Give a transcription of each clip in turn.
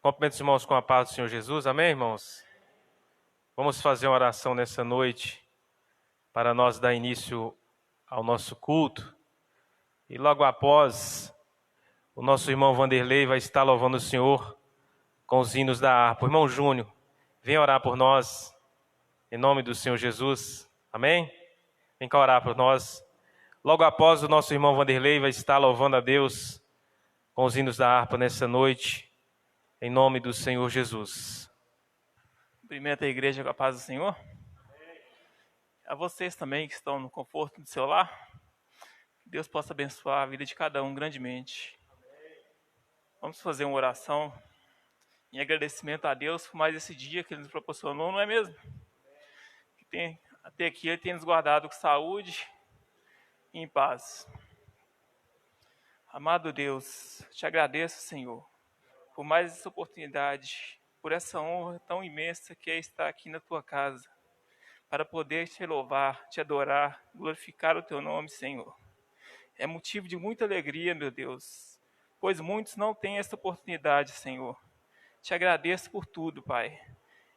Cumprimento os irmãos com a paz do Senhor Jesus, amém, irmãos? Vamos fazer uma oração nessa noite para nós dar início ao nosso culto. E logo após, o nosso irmão Vanderlei vai estar louvando o Senhor com os hinos da harpa. O irmão Júnior, vem orar por nós, em nome do Senhor Jesus, amém? Vem cá orar por nós. Logo após, o nosso irmão Vanderlei vai estar louvando a Deus com os hinos da harpa nessa noite, em nome do Senhor Jesus. Cumprimento a igreja com a paz do Senhor. A vocês também que estão no conforto do seu lar, que Deus possa abençoar a vida de cada um grandemente. Vamos fazer uma oração em agradecimento a Deus por mais esse dia que Ele nos proporcionou, não é mesmo? Até aqui Ele tem nos guardado com saúde e em paz. Amado Deus, te agradeço, Senhor, por mais essa oportunidade, por essa honra tão imensa que é estar aqui na tua casa, para poder te louvar, te adorar, glorificar o teu nome, Senhor. É motivo de muita alegria, meu Deus, pois muitos não têm essa oportunidade, Senhor. Te agradeço por tudo, Pai,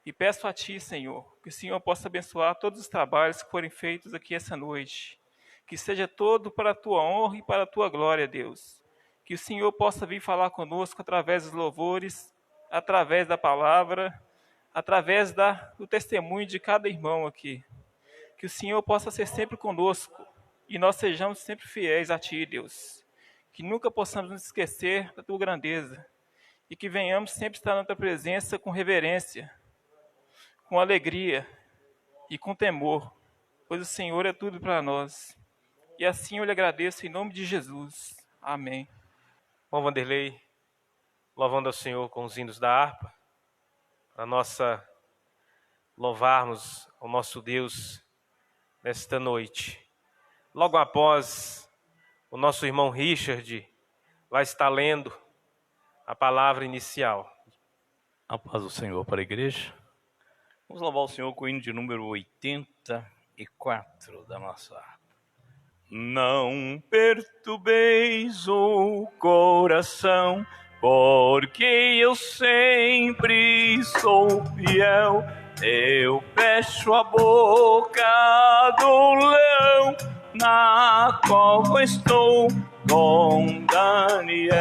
e peço a Ti, Senhor, que o Senhor possa abençoar todos os trabalhos que forem feitos aqui essa noite, que seja todo para a Tua honra e para a Tua glória, Deus. Que o Senhor possa vir falar conosco através dos louvores, através da palavra, através do testemunho de cada irmão aqui. Que o Senhor possa ser sempre conosco e nós sejamos sempre fiéis a Ti, Deus. Que nunca possamos nos esquecer da Tua grandeza e que venhamos sempre estar na Tua presença com reverência, com alegria e com temor, pois o Senhor é tudo para nós. E assim eu lhe agradeço em nome de Jesus. Amém. Bom, Vanderlei, louvando ao Senhor com os hinos da harpa, para louvarmos ao nosso Deus nesta noite. Logo após, o nosso irmão Richard vai estar lendo a palavra inicial. A paz do Senhor para a igreja. Vamos louvar o Senhor com o hino de número 84 da nossa harpa. Não perturbeis o coração, porque eu sempre sou fiel. Eu fecho a boca do leão, na cova estou com Daniel.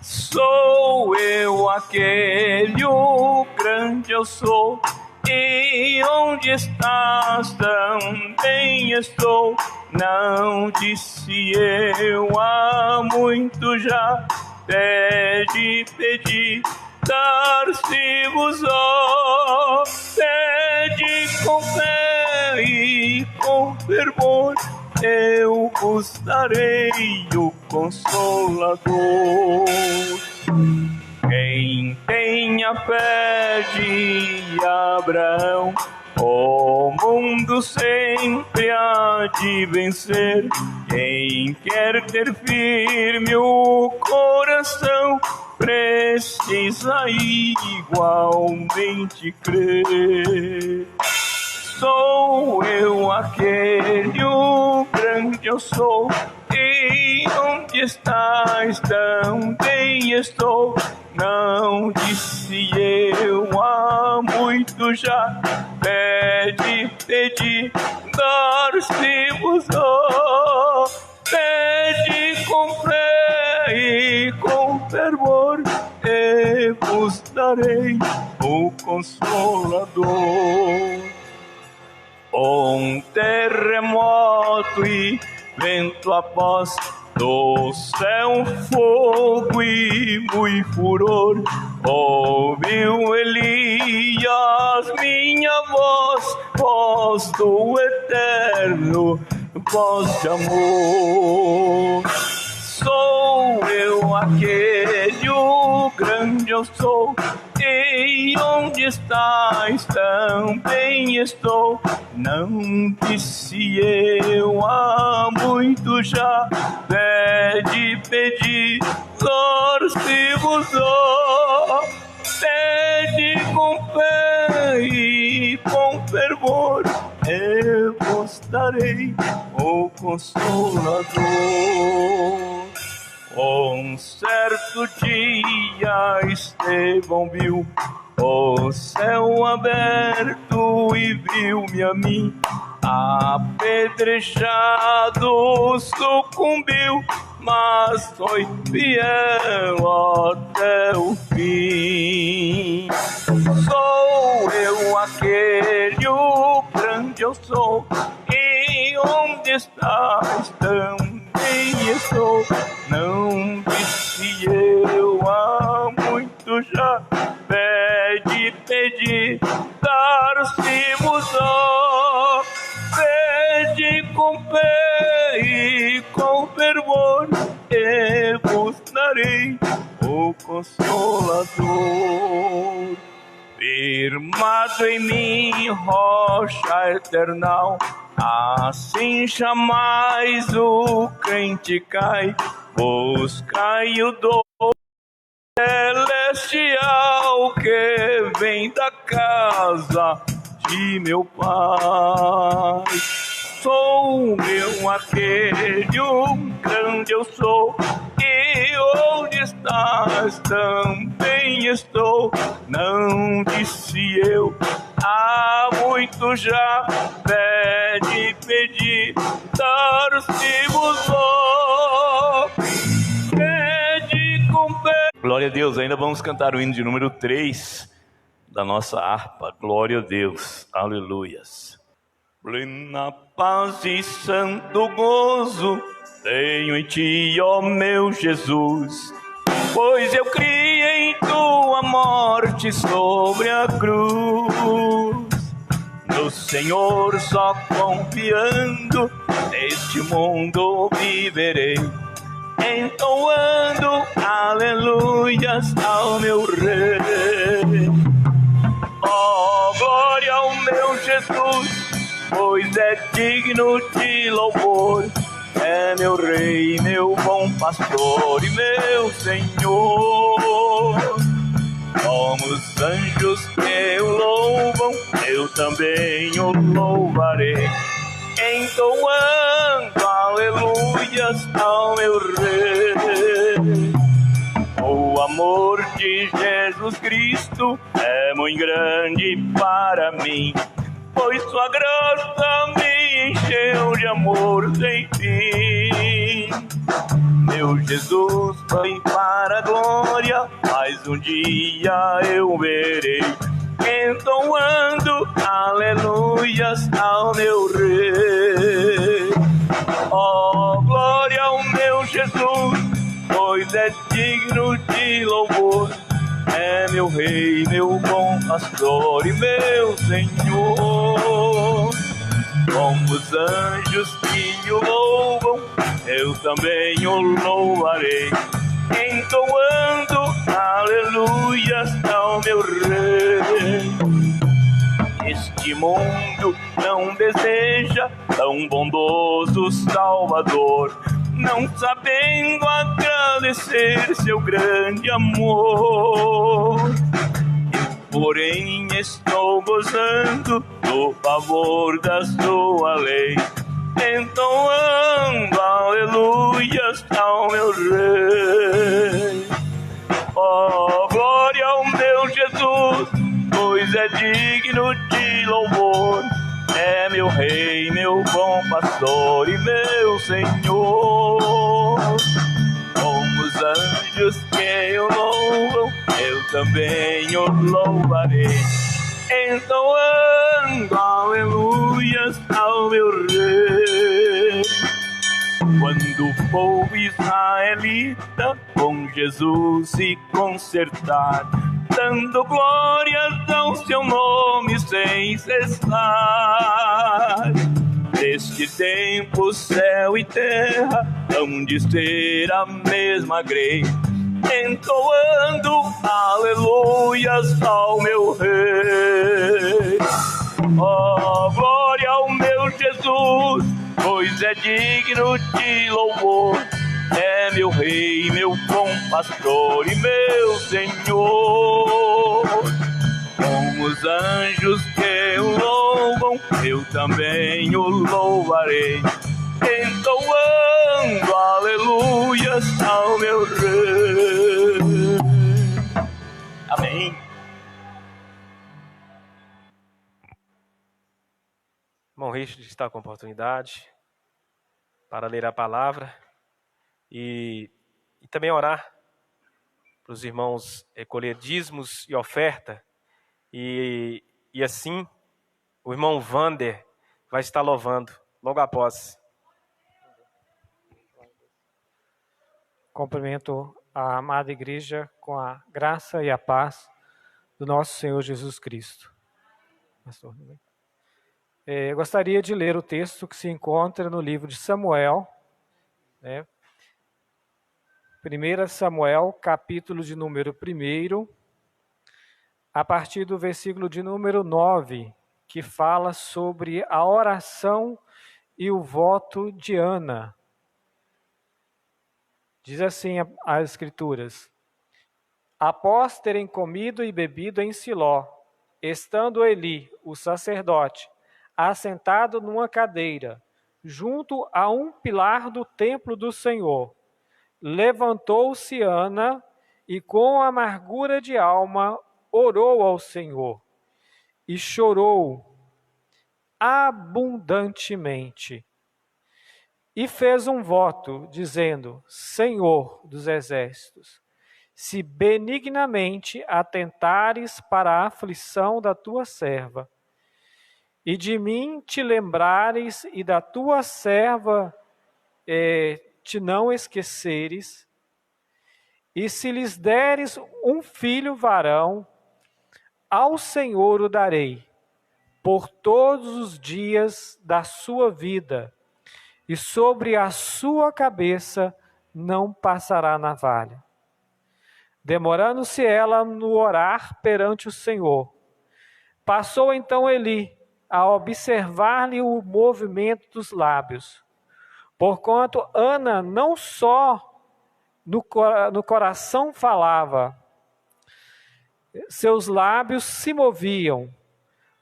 Sou eu aquele, o grande eu sou, e onde estás também estou. Não disse eu há muito já, pedi, dar-se-vos-á. Pede com fé e com fervor, eu vos darei o Consolador. Quem tem a fé de Abraão, o mundo sempre há de vencer. Quem quer ter firme o coração, precisa igualmente crer. Sou eu aquele, o grande eu sou, e onde estás também estou. Não disse eu há muito já, pedi, dar-se-vos-á. Pede com fé e com fervor, e vos darei o Consolador. Terremoto e vento após, do céu fogo e muito furor. Ouviu Elias minha voz do eterno, voz de amor. Sou eu aquele, o grande eu sou, e onde estás também estou. Não disse eu há muito já, pedi, dar-se-vos-á. Pede com fé e com fervor, eu vos darei o Consolador. Um certo dia dia Estevão viu o céu aberto e viu-me a mim, apedrejado, sucumbiu, mas foi fiel até o fim. Sou eu aquele, o grande eu sou, e onde estás também estou. Não disse eu há muito já, pedi, dar-se-vos-á. Pede com fé e com fervor, e vos darei o Consolador. Firmado em mim, rocha eternal, assim jamais o crente cai. Buscai o dom celestial que vem da casa de meu Pai. Sou meu aquele, um grande eu sou, e onde estás também estou. Não disse eu há muito já, pedi, dar-se-vos-á. Pede com fé. Glória a Deus, ainda vamos cantar o hino de número 3 da nossa harpa. Glória a Deus, aleluias. Plena paz e santo gozo tenho em ti, ó meu Jesus, pois eu criei em tua morte sobre a cruz. No Senhor só confiando, neste mundo viverei, entoando aleluias ao meu Rei. Ó, glória ao meu Jesus, pois é digno de louvor. É meu Rei, meu bom pastor e meu Senhor. Como os anjos que o louvam, eu também o louvarei, entoando aleluias ao meu Rei. O amor de Jesus Cristo é muito grande para mim, pois sua graça me encheu de amor sem fim. Meu Jesus foi para a glória, mas um dia eu verei, entoando aleluias ao meu Rei. Ó, glória ao meu Jesus, pois é digno de louvor. É meu Rei, meu bom pastor e meu Senhor. Como os anjos que o louvam, eu também o louvarei, entoando aleluias ao meu Rei. Este mundo não deseja tão bondoso Salvador, não sabendo agradecer seu grande amor. Eu, porém, estou gozando do favor da sua lei, entoando aleluias ao meu Rei. Ó, glória ao meu Jesus, pois é digno de louvor. É meu Rei, meu bom pastor e meu Senhor. Como os anjos que o louvam, eu também o louvarei, entoando aleluias ao meu Rei. Quando o povo israelita com Jesus se consertar, dando glórias ao seu nome sem cessar, neste tempo céu e terra hão de ser a mesma grei, entoando aleluias ao meu Rei. Ó, glória ao meu Jesus, pois é digno de louvor. É meu Rei, meu bom pastor e meu Senhor. Como os anjos que o louvam, eu também o louvarei, entoando aleluias ao meu Rei. deixe de estar com a oportunidade para ler a palavra e também orar para os irmãos recolher dízimos e oferta. E assim, o irmão Vander vai estar louvando logo após. Cumprimento a amada igreja com a graça e a paz do nosso Senhor Jesus Cristo. Pastor, gostaria de ler o texto que se encontra no livro de Samuel, 1 Samuel, capítulo de número 1, a partir do versículo de número 9, que fala sobre a oração e o voto de Ana. Diz assim as Escrituras: após terem comido e bebido em Siló, estando Eli, o sacerdote, assentado numa cadeira, junto a um pilar do templo do Senhor, levantou-se Ana e com amargura de alma orou ao Senhor e chorou abundantemente. E fez um voto, dizendo: Senhor dos exércitos, se benignamente atentares para a aflição da tua serva, e de mim te lembrares e da tua serva te não esqueceres, e se lhes deres um filho varão, ao Senhor o darei, por todos os dias da sua vida, e sobre a sua cabeça não passará navalha. Demorando-se ela no orar perante o Senhor, passou então Eli a observar-lhe o movimento dos lábios, porquanto Ana não só no coração falava, seus lábios se moviam,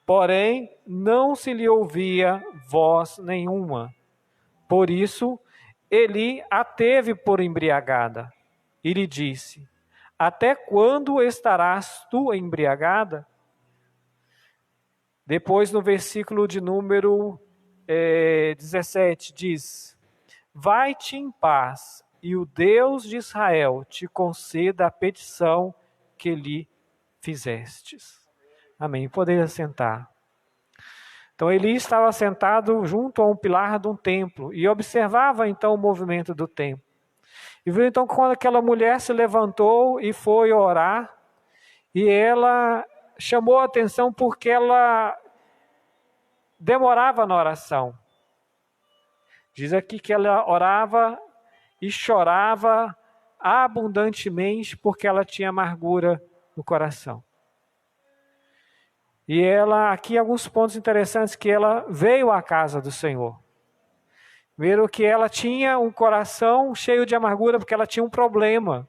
porém não se lhe ouvia voz nenhuma. Por isso, Eli a teve por embriagada e lhe disse: até quando estarás tu embriagada? Depois, no versículo de número 17, diz: vai-te em paz, e o Deus de Israel te conceda a petição que lhe fizestes. Amém. Poderia sentar. Então, Eli estava sentado junto a um pilar de um templo e observava então o movimento do templo. E viu então quando aquela mulher se levantou e foi orar, e ela chamou a atenção porque ela demorava na oração. Diz aqui que ela orava e chorava abundantemente porque ela tinha amargura no coração. E ela, aqui alguns pontos interessantes, que ela veio à casa do Senhor. Viram que ela tinha um coração cheio de amargura porque ela tinha um problema.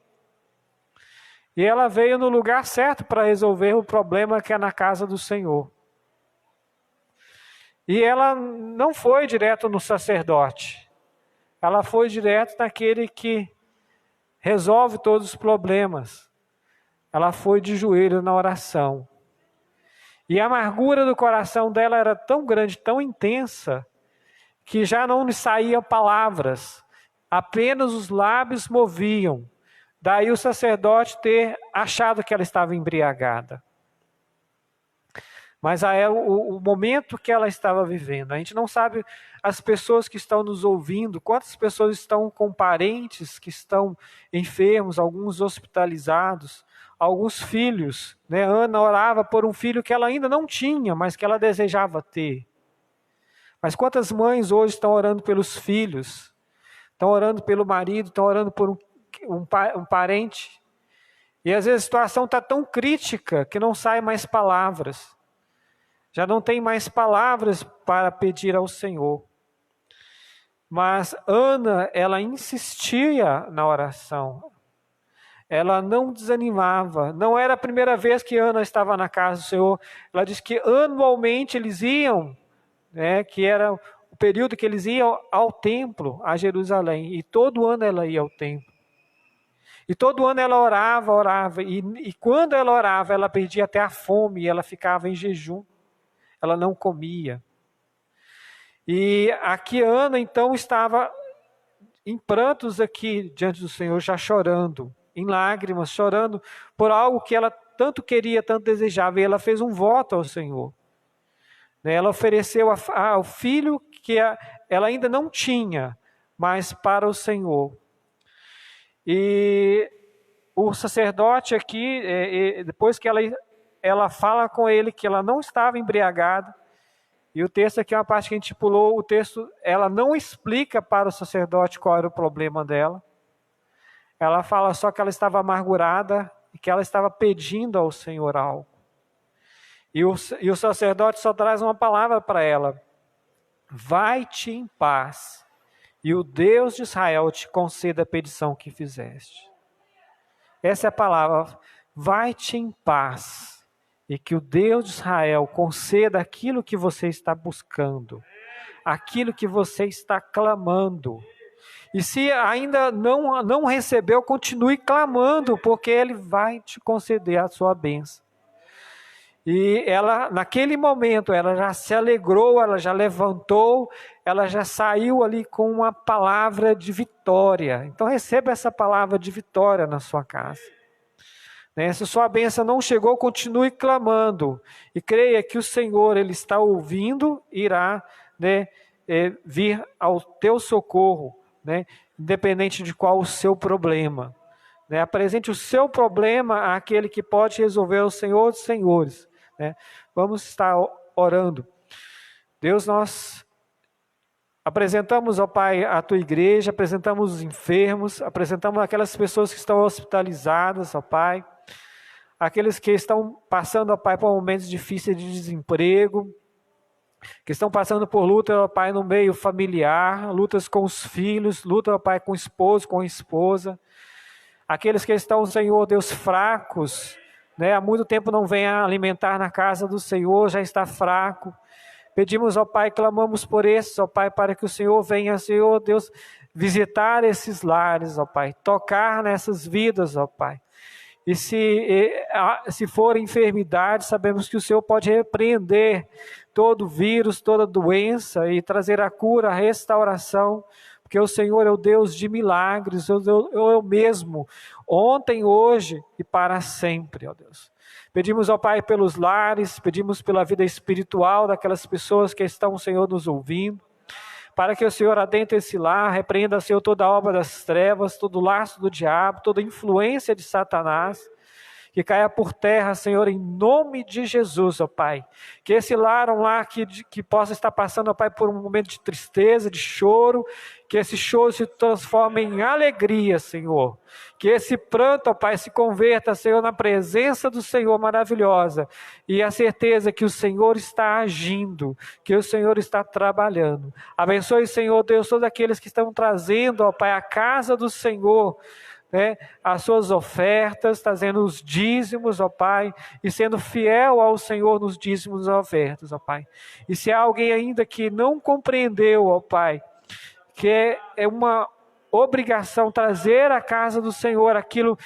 E ela veio no lugar certo para resolver o problema que é na casa do Senhor. E ela não foi direto no sacerdote. Ela foi direto naquele que resolve todos os problemas. Ela foi de joelho na oração. E a amargura do coração dela era tão grande, tão intensa, que já não lhe saíam palavras, apenas os lábios moviam. Daí o sacerdote ter achado que ela estava embriagada. Mas o momento que ela estava vivendo, a gente não sabe as pessoas que estão nos ouvindo, quantas pessoas estão com parentes que estão enfermos, alguns hospitalizados, alguns filhos, né? Ana orava por um filho que ela ainda não tinha, mas que ela desejava ter. Mas quantas mães hoje estão orando pelos filhos, estão orando pelo marido, estão orando por um parente, e às vezes a situação está tão crítica que não saem mais palavras, já não tem mais palavras para pedir ao Senhor. Mas Ana, ela insistia na oração, ela não desanimava. Não era a primeira vez que Ana estava na casa do Senhor. Ela diz que anualmente eles iam, que era o período que eles iam ao templo, a Jerusalém. E todo ano ela ia ao templo. E todo ano ela orava. E quando ela orava, ela perdia até a fome e ela ficava em jejum. Ela não comia. E aqui Ana, então, estava em prantos aqui diante do Senhor, já chorando, em lágrimas, chorando por algo que ela tanto queria, tanto desejava, e ela fez um voto ao Senhor. Ela ofereceu ao filho que ela ainda não tinha, mas para o Senhor. E o sacerdote aqui, depois que ela fala com ele que ela não estava embriagada, e o texto aqui é uma parte que a gente pulou, o texto, ela não explica para o sacerdote qual era o problema dela. Ela fala só que ela estava amargurada e que ela estava pedindo ao Senhor algo. E o sacerdote só traz uma palavra para ela: vai-te em paz, e o Deus de Israel te conceda a petição que fizeste. Essa é a palavra, vai-te em paz, e que o Deus de Israel conceda aquilo que você está buscando, aquilo que você está clamando. E se ainda não recebeu, continue clamando, porque Ele vai te conceder a sua bênção. E ela, naquele momento, ela já se alegrou, ela já levantou, ela já saiu ali com uma palavra de vitória. Então receba essa palavra de vitória na sua casa. Se sua bênção não chegou, continue clamando. E creia que o Senhor, Ele está ouvindo, irá vir ao teu socorro, independente de qual o seu problema. Apresente o seu problema àquele que pode resolver, o Senhor dos Senhores. Vamos estar orando. Deus, nós apresentamos, ó Pai, a Tua igreja, apresentamos os enfermos, apresentamos aquelas pessoas que estão hospitalizadas, ó Pai, aqueles que estão passando, ó Pai, por momentos difíceis de desemprego, que estão passando por luta, ó Pai, no meio familiar, lutas com os filhos, luta, ó Pai, com o esposo, com a esposa, aqueles que estão, Senhor Deus, fracos, há muito tempo não vem a alimentar na casa do Senhor, já está fraco. Pedimos, ó Pai, clamamos por esses, ó Pai, para que o Senhor venha, Senhor Deus, visitar esses lares, ó Pai, tocar nessas vidas, ó Pai. E se for enfermidade, sabemos que o Senhor pode repreender todo vírus, toda doença e trazer a cura, a restauração, porque o Senhor é o Deus de milagres, eu mesmo, ontem, hoje e para sempre, ó Deus. Pedimos, ó Pai, pelos lares, pedimos pela vida espiritual daquelas pessoas que estão, Senhor, nos ouvindo, para que o Senhor adentre esse lar, repreenda, Senhor, toda a obra das trevas, todo o laço do diabo, toda a influência de Satanás, que caia por terra, Senhor, em nome de Jesus, ó Pai. Que esse lar, um lar que possa estar passando, ó Pai, por um momento de tristeza, de choro, que esse choro se transforme em alegria, Senhor. Que esse pranto, ó Pai, se converta, Senhor, na presença do Senhor maravilhosa. E a certeza que o Senhor está agindo, que o Senhor está trabalhando. Abençoe, Senhor Deus, todos aqueles que estão trazendo, ó Pai, a casa do Senhor, as suas ofertas, trazendo os dízimos, ó Pai, e sendo fiel ao Senhor nos dízimos e ofertas, ó Pai. E se há alguém ainda que não compreendeu, ó Pai, que é uma obrigação trazer à casa do Senhor aquilo,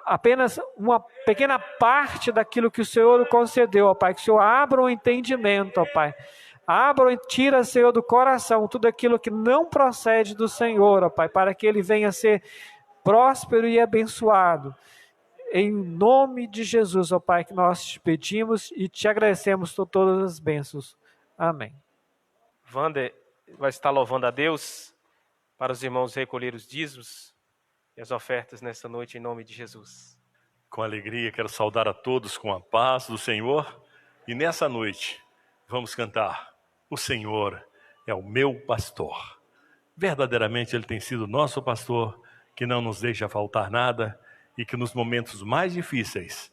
apenas uma pequena parte daquilo que o Senhor concedeu, ó Pai, que o Senhor abra o entendimento, ó Pai. Abra e tira, Senhor, do coração tudo aquilo que não procede do Senhor, ó Pai, para que ele venha a ser próspero e abençoado. Em nome de Jesus, ó Pai, que nós te pedimos e te agradecemos por todas as bênçãos. Amém. Wander vai estar louvando a Deus para os irmãos recolher os dízimos e as ofertas nessa noite, em nome de Jesus. Com alegria, quero saudar a todos com a paz do Senhor. E nessa noite, vamos cantar: o Senhor é o meu pastor. Verdadeiramente Ele tem sido nosso pastor, que não nos deixa faltar nada e que nos momentos mais difíceis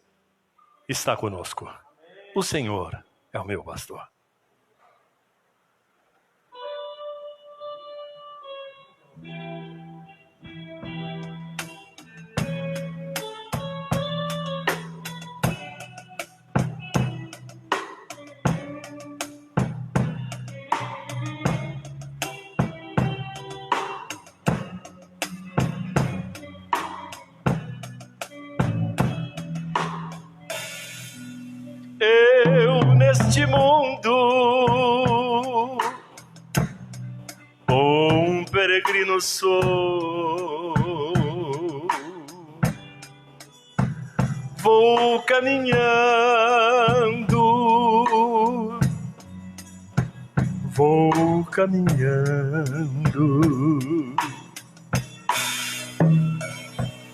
está conosco. O Senhor é o meu pastor. Neste mundo peregrino sou, vou caminhando,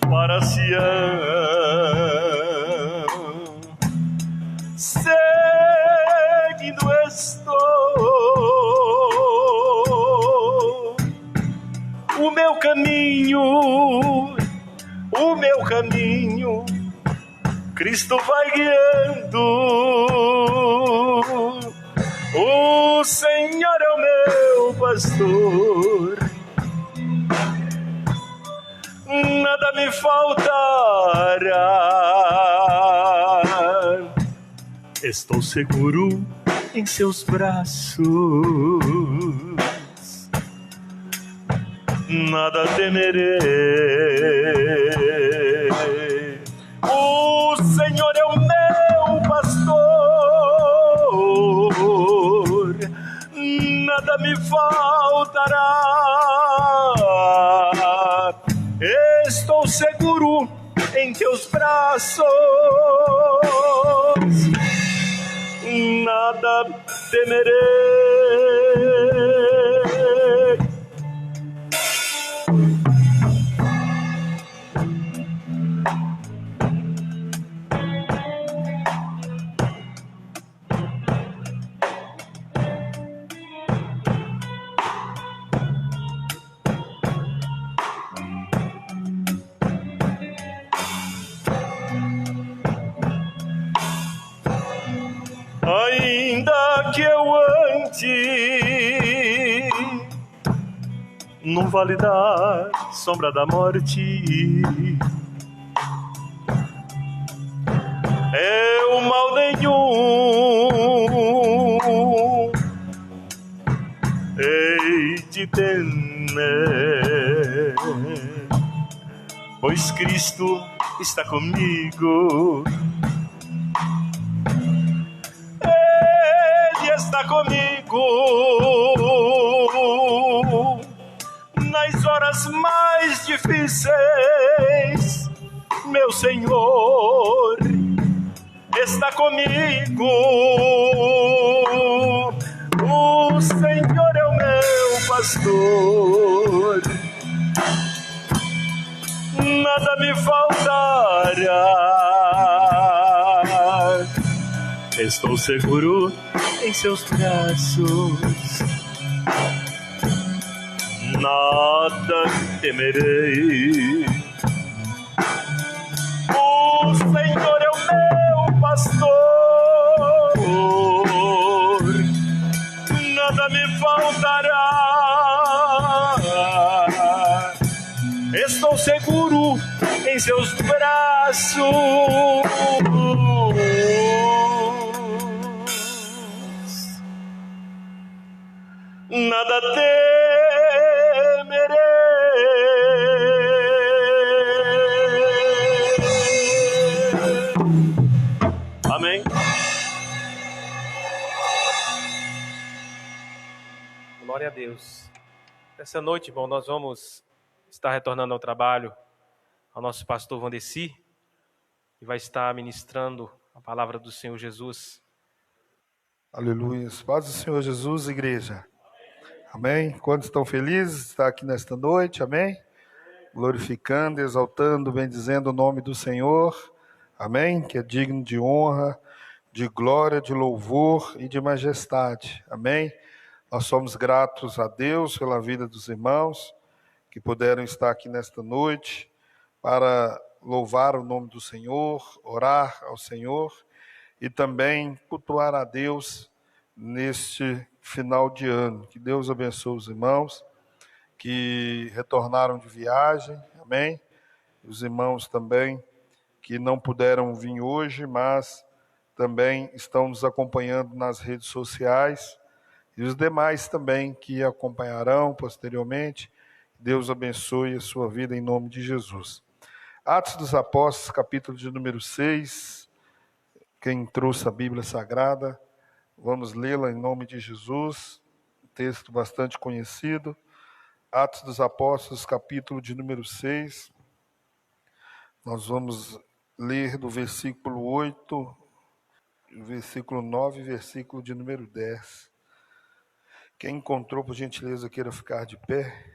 para Sião, seguindo estou o meu caminho, Cristo vai guiando. O Senhor é o meu pastor, nada me faltará. Estou seguro em seus braços, nada temerei. O Senhor é o meu pastor, nada me faltará. Estou seguro em teus braços, nada temerei. Ainda que eu ande no vale da sombra da morte, eu mal nenhum hei de temer, pois Cristo está comigo. Está comigo nas horas mais difíceis, meu Senhor está comigo. O Senhor é o meu pastor, nada me faltará. Estou seguro em seus braços, nada temerei. O Senhor é o meu pastor, nada me faltará. Estou seguro em seus braços, nada temerei. Amém. Glória a Deus. Essa noite, irmão, nós vamos estar retornando ao trabalho, ao nosso pastor Vandeci, que vai estar ministrando a palavra do Senhor Jesus. Aleluia. Paz do Senhor Jesus, igreja. Amém? Quantos estão felizes de estar aqui nesta noite? Amém? Glorificando, exaltando, bendizendo o nome do Senhor. Amém? Que é digno de honra, de glória, de louvor e de majestade. Amém? Nós somos gratos a Deus pela vida dos irmãos que puderam estar aqui nesta noite para louvar o nome do Senhor, orar ao Senhor e também cultuar a Deus neste final de ano. Que Deus abençoe os irmãos que retornaram de viagem, amém? Os irmãos também que não puderam vir hoje, mas também estão nos acompanhando nas redes sociais, e os demais também que acompanharão posteriormente. Deus abençoe a sua vida em nome de Jesus. Atos dos Apóstolos, capítulo de número 6, quem trouxe a Bíblia Sagrada, vamos lê-la em nome de Jesus, texto bastante conhecido. Atos dos Apóstolos, capítulo de número 6. Nós vamos ler do versículo 8, versículo 9 e versículo de número 10. Quem encontrou, por gentileza, queira ficar de pé,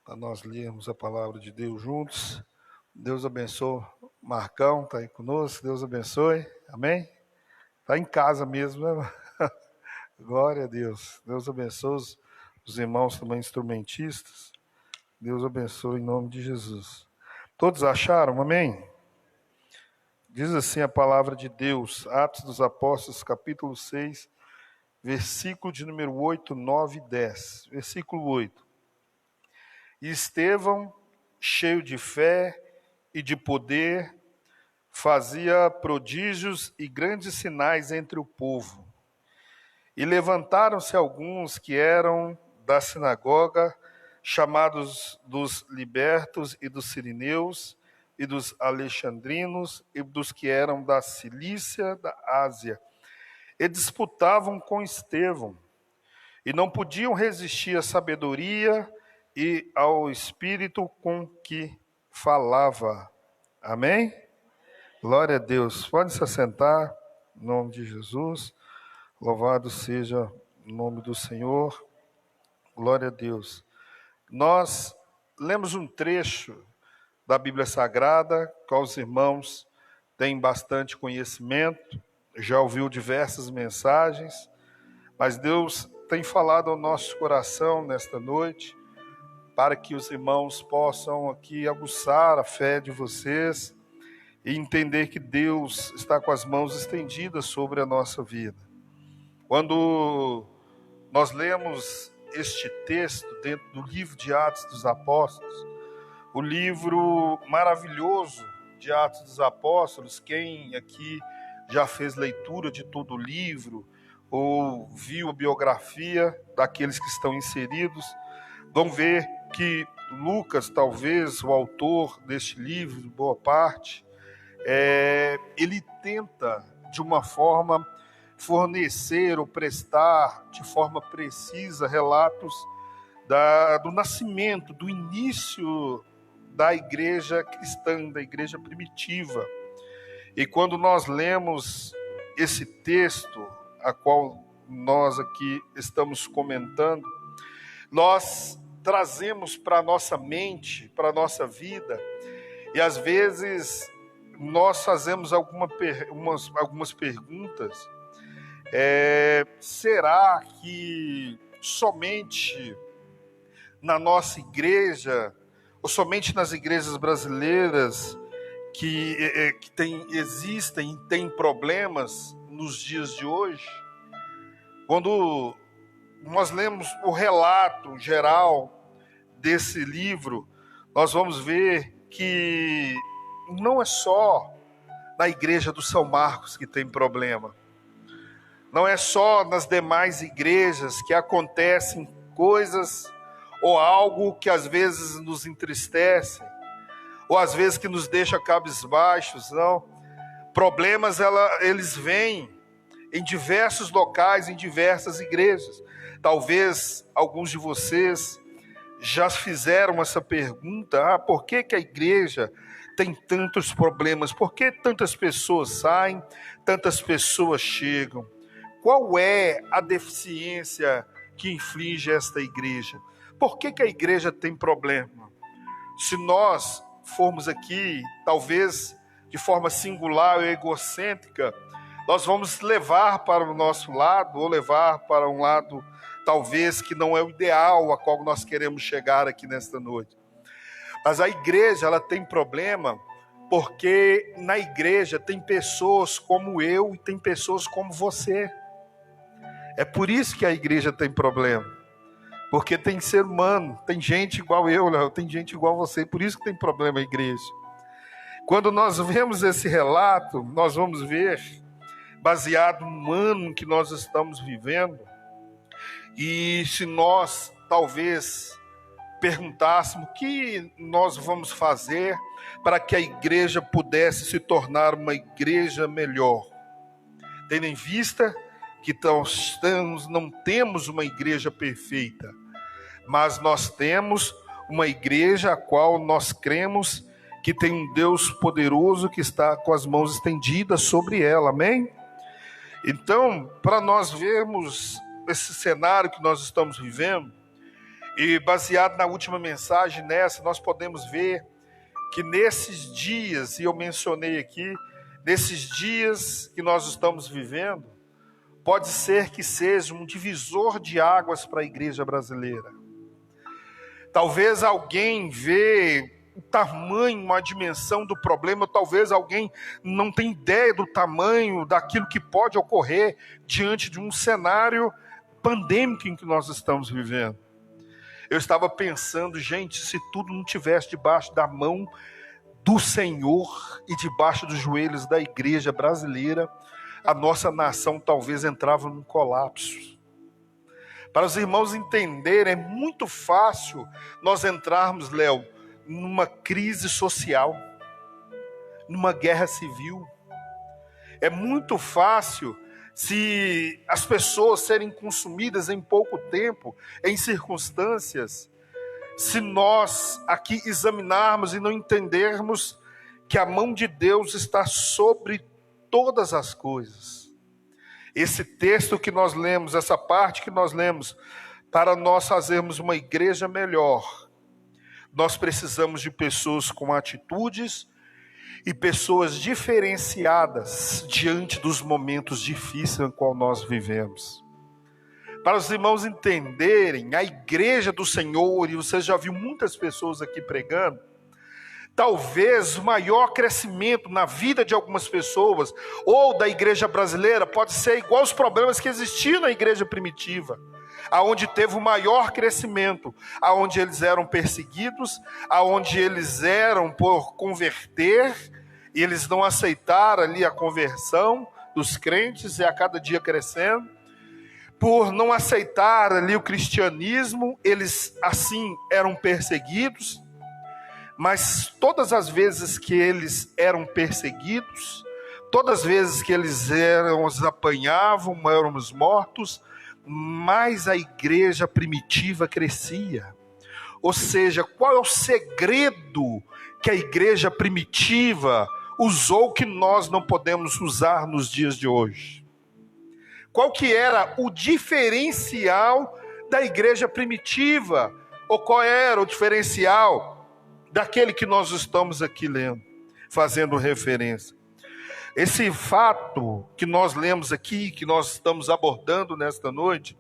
para nós lermos a palavra de Deus juntos. Deus abençoe. Marcão está aí conosco, Deus abençoe. Amém? Está em casa mesmo, né? Glória a Deus. Deus abençoe os irmãos também instrumentistas. Deus abençoe em nome de Jesus. Todos acharam? Amém? Diz assim a palavra de Deus, Atos dos Apóstolos, capítulo 6, versículo de número 8, 9 e 10. Versículo 8. E Estevão, cheio de fé e de poder, fazia prodígios e grandes sinais entre o povo. E levantaram-se alguns que eram da sinagoga, chamados dos libertos e dos sirineus, e dos alexandrinos, e dos que eram da Cilícia, da Ásia, e disputavam com Estevão, e não podiam resistir à sabedoria e ao espírito com que falava. Amém? Glória a Deus. Pode se assentar, em nome de Jesus. Louvado seja o nome do Senhor. Glória a Deus. Nós lemos um trecho da Bíblia Sagrada, qual os irmãos têm bastante conhecimento, já ouviu diversas mensagens, mas Deus tem falado ao nosso coração nesta noite, para que os irmãos possam aqui aguçar a fé de vocês e entender que Deus está com as mãos estendidas sobre a nossa vida. Quando nós lemos este texto dentro do livro de Atos dos Apóstolos, o livro maravilhoso de Atos dos Apóstolos, quem aqui já fez leitura de todo o livro ou viu a biografia daqueles que estão inseridos, vão ver que Lucas, talvez o autor deste livro, boa parte, ele tenta de uma forma fornecer ou prestar de forma precisa relatos do nascimento, do início da igreja cristã, da igreja primitiva. E quando nós lemos esse texto, a qual nós aqui estamos comentando, nós trazemos para a nossa mente, para a nossa vida, e às vezes nós fazemos algumas perguntas. Será que somente na nossa igreja, ou somente nas igrejas brasileiras que existem e têm problemas nos dias de hoje? Quando nós lemos o relato geral desse livro, nós vamos ver que não é só na igreja do São Marcos que tem problema. Não é só nas demais igrejas que acontecem coisas ou algo que às vezes nos entristece, ou às vezes que nos deixa cabisbaixos, não. Problemas, eles vêm em diversos locais, em diversas igrejas. Talvez alguns de vocês já fizeram essa pergunta: por que a igreja tem tantos problemas? Por que tantas pessoas saem, tantas pessoas chegam? Qual é a deficiência que inflige esta igreja? Por que a igreja tem problema? Se nós formos aqui, talvez de forma singular ou egocêntrica, nós vamos levar para o nosso lado, ou levar para um lado talvez que não é o ideal a qual nós queremos chegar aqui nesta noite. Mas a igreja, ela tem problema porque na igreja tem pessoas como eu e tem pessoas como você. É por isso que a igreja tem problema. Porque tem ser humano, tem gente igual eu, Léo, tem gente igual você, por isso que tem problema a igreja. Quando nós vemos esse relato, nós vamos ver, baseado no ano que nós estamos vivendo, e se nós talvez perguntássemos o que nós vamos fazer para que a igreja pudesse se tornar uma igreja melhor, tendo em vista que não temos uma igreja perfeita, mas nós temos uma igreja a qual nós cremos que tem um Deus poderoso que está com as mãos estendidas sobre ela, amém? Então, para nós vermos esse cenário que nós estamos vivendo, e baseado na última mensagem nessa, nós podemos ver que nesses dias, e eu mencionei aqui, nesses dias que nós estamos vivendo, pode ser que seja um divisor de águas para a igreja brasileira. Talvez alguém vê o tamanho, a dimensão do problema, talvez alguém não tenha ideia do tamanho daquilo que pode ocorrer diante de um cenário pandêmico em que nós estamos vivendo. Eu estava pensando, gente, se tudo não tivesse debaixo da mão do Senhor e debaixo dos joelhos da igreja brasileira, a nossa nação talvez entrava num colapso. Para os irmãos entenderem, é muito fácil nós entrarmos, Léo, numa crise social, numa guerra civil. É muito fácil se as pessoas serem consumidas em pouco tempo, em circunstâncias, se nós aqui examinarmos e não entendermos que a mão de Deus está sobre todas as coisas. Esse texto que nós lemos, essa parte que nós lemos, para nós fazermos uma igreja melhor, nós precisamos de pessoas com atitudes e pessoas diferenciadas diante dos momentos difíceis em qual nós vivemos. Para os irmãos entenderem, a igreja do Senhor, e você já viu muitas pessoas aqui pregando, talvez o maior crescimento na vida de algumas pessoas, ou da igreja brasileira, pode ser igual aos problemas que existiam na igreja primitiva, aonde teve o maior crescimento, aonde eles eram perseguidos, aonde eles eram por converter, e eles não aceitaram ali a conversão dos crentes, e a cada dia crescendo, por não aceitar ali o cristianismo, eles assim eram perseguidos. Mas todas as vezes que eles eram perseguidos, todas as vezes que eles apanhavam, éramos mortos, mais a igreja primitiva crescia. Ou seja, qual é o segredo que a igreja primitiva usou que nós não podemos usar nos dias de hoje? Qual que era o diferencial da igreja primitiva? Ou qual era o diferencial daquele que nós estamos aqui lendo, fazendo referência? Esse fato que nós lemos aqui, que nós estamos abordando nesta noite,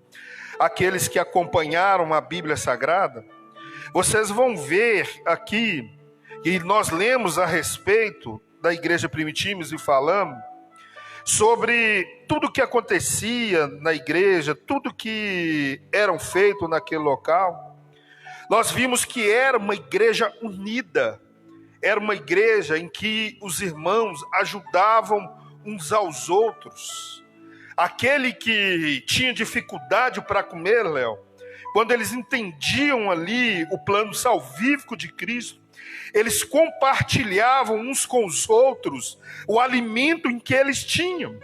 aqueles que acompanharam a Bíblia Sagrada, vocês vão ver aqui, e nós lemos a respeito da igreja primitiva e falamos sobre tudo que acontecia na igreja, tudo que era feito naquele local. Nós vimos que era uma igreja unida, era uma igreja em que os irmãos ajudavam uns aos outros. Aquele que tinha dificuldade para comer, Léo, quando eles entendiam ali o plano salvífico de Cristo, eles compartilhavam uns com os outros o alimento em que eles tinham.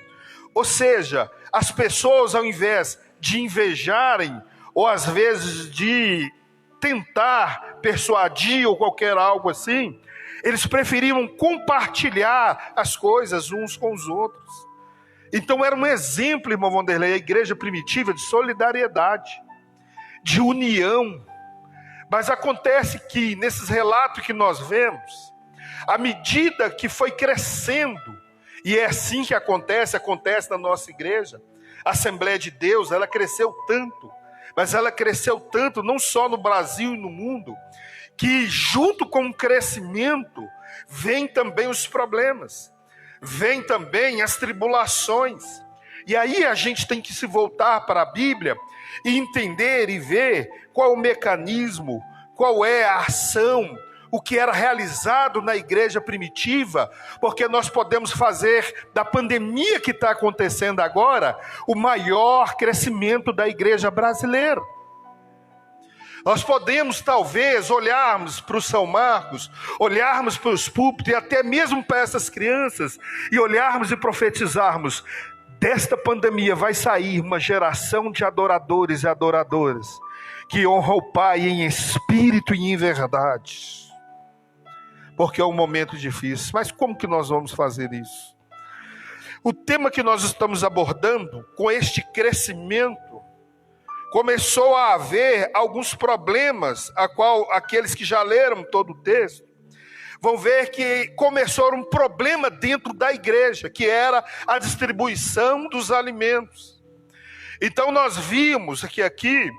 Ou seja, as pessoas, ao invés de invejarem, ou às vezes de tentar persuadir ou qualquer algo assim, eles preferiam compartilhar as coisas uns com os outros. Então era um exemplo, irmão Vanderlei, a igreja primitiva de solidariedade, de união. Mas acontece que nesses relatos que nós vemos, à medida que foi crescendo, e é assim que acontece na nossa igreja, a Assembleia de Deus, ela cresceu tanto, mas ela cresceu tanto, não só no Brasil e no mundo, que junto com o crescimento, vem também os problemas, vem também as tribulações. E aí a gente tem que se voltar para a Bíblia e entender e ver qual é o mecanismo, qual é a ação, o que era realizado na igreja primitiva, porque nós podemos fazer da pandemia que está acontecendo agora o maior crescimento da igreja brasileira. Nós podemos talvez olharmos para o São Marcos, olharmos para os púlpitos e até mesmo para essas crianças e olharmos e profetizarmos: desta pandemia vai sair uma geração de adoradores e adoradoras que honra o Pai em espírito e em verdade. Porque é um momento difícil. Mas como que nós vamos fazer isso? O tema que nós estamos abordando, com este crescimento, começou a haver alguns problemas, a qual aqueles que já leram todo o texto, vão ver que começou um problema dentro da igreja, que era a distribuição dos alimentos. Então nós vimos aqui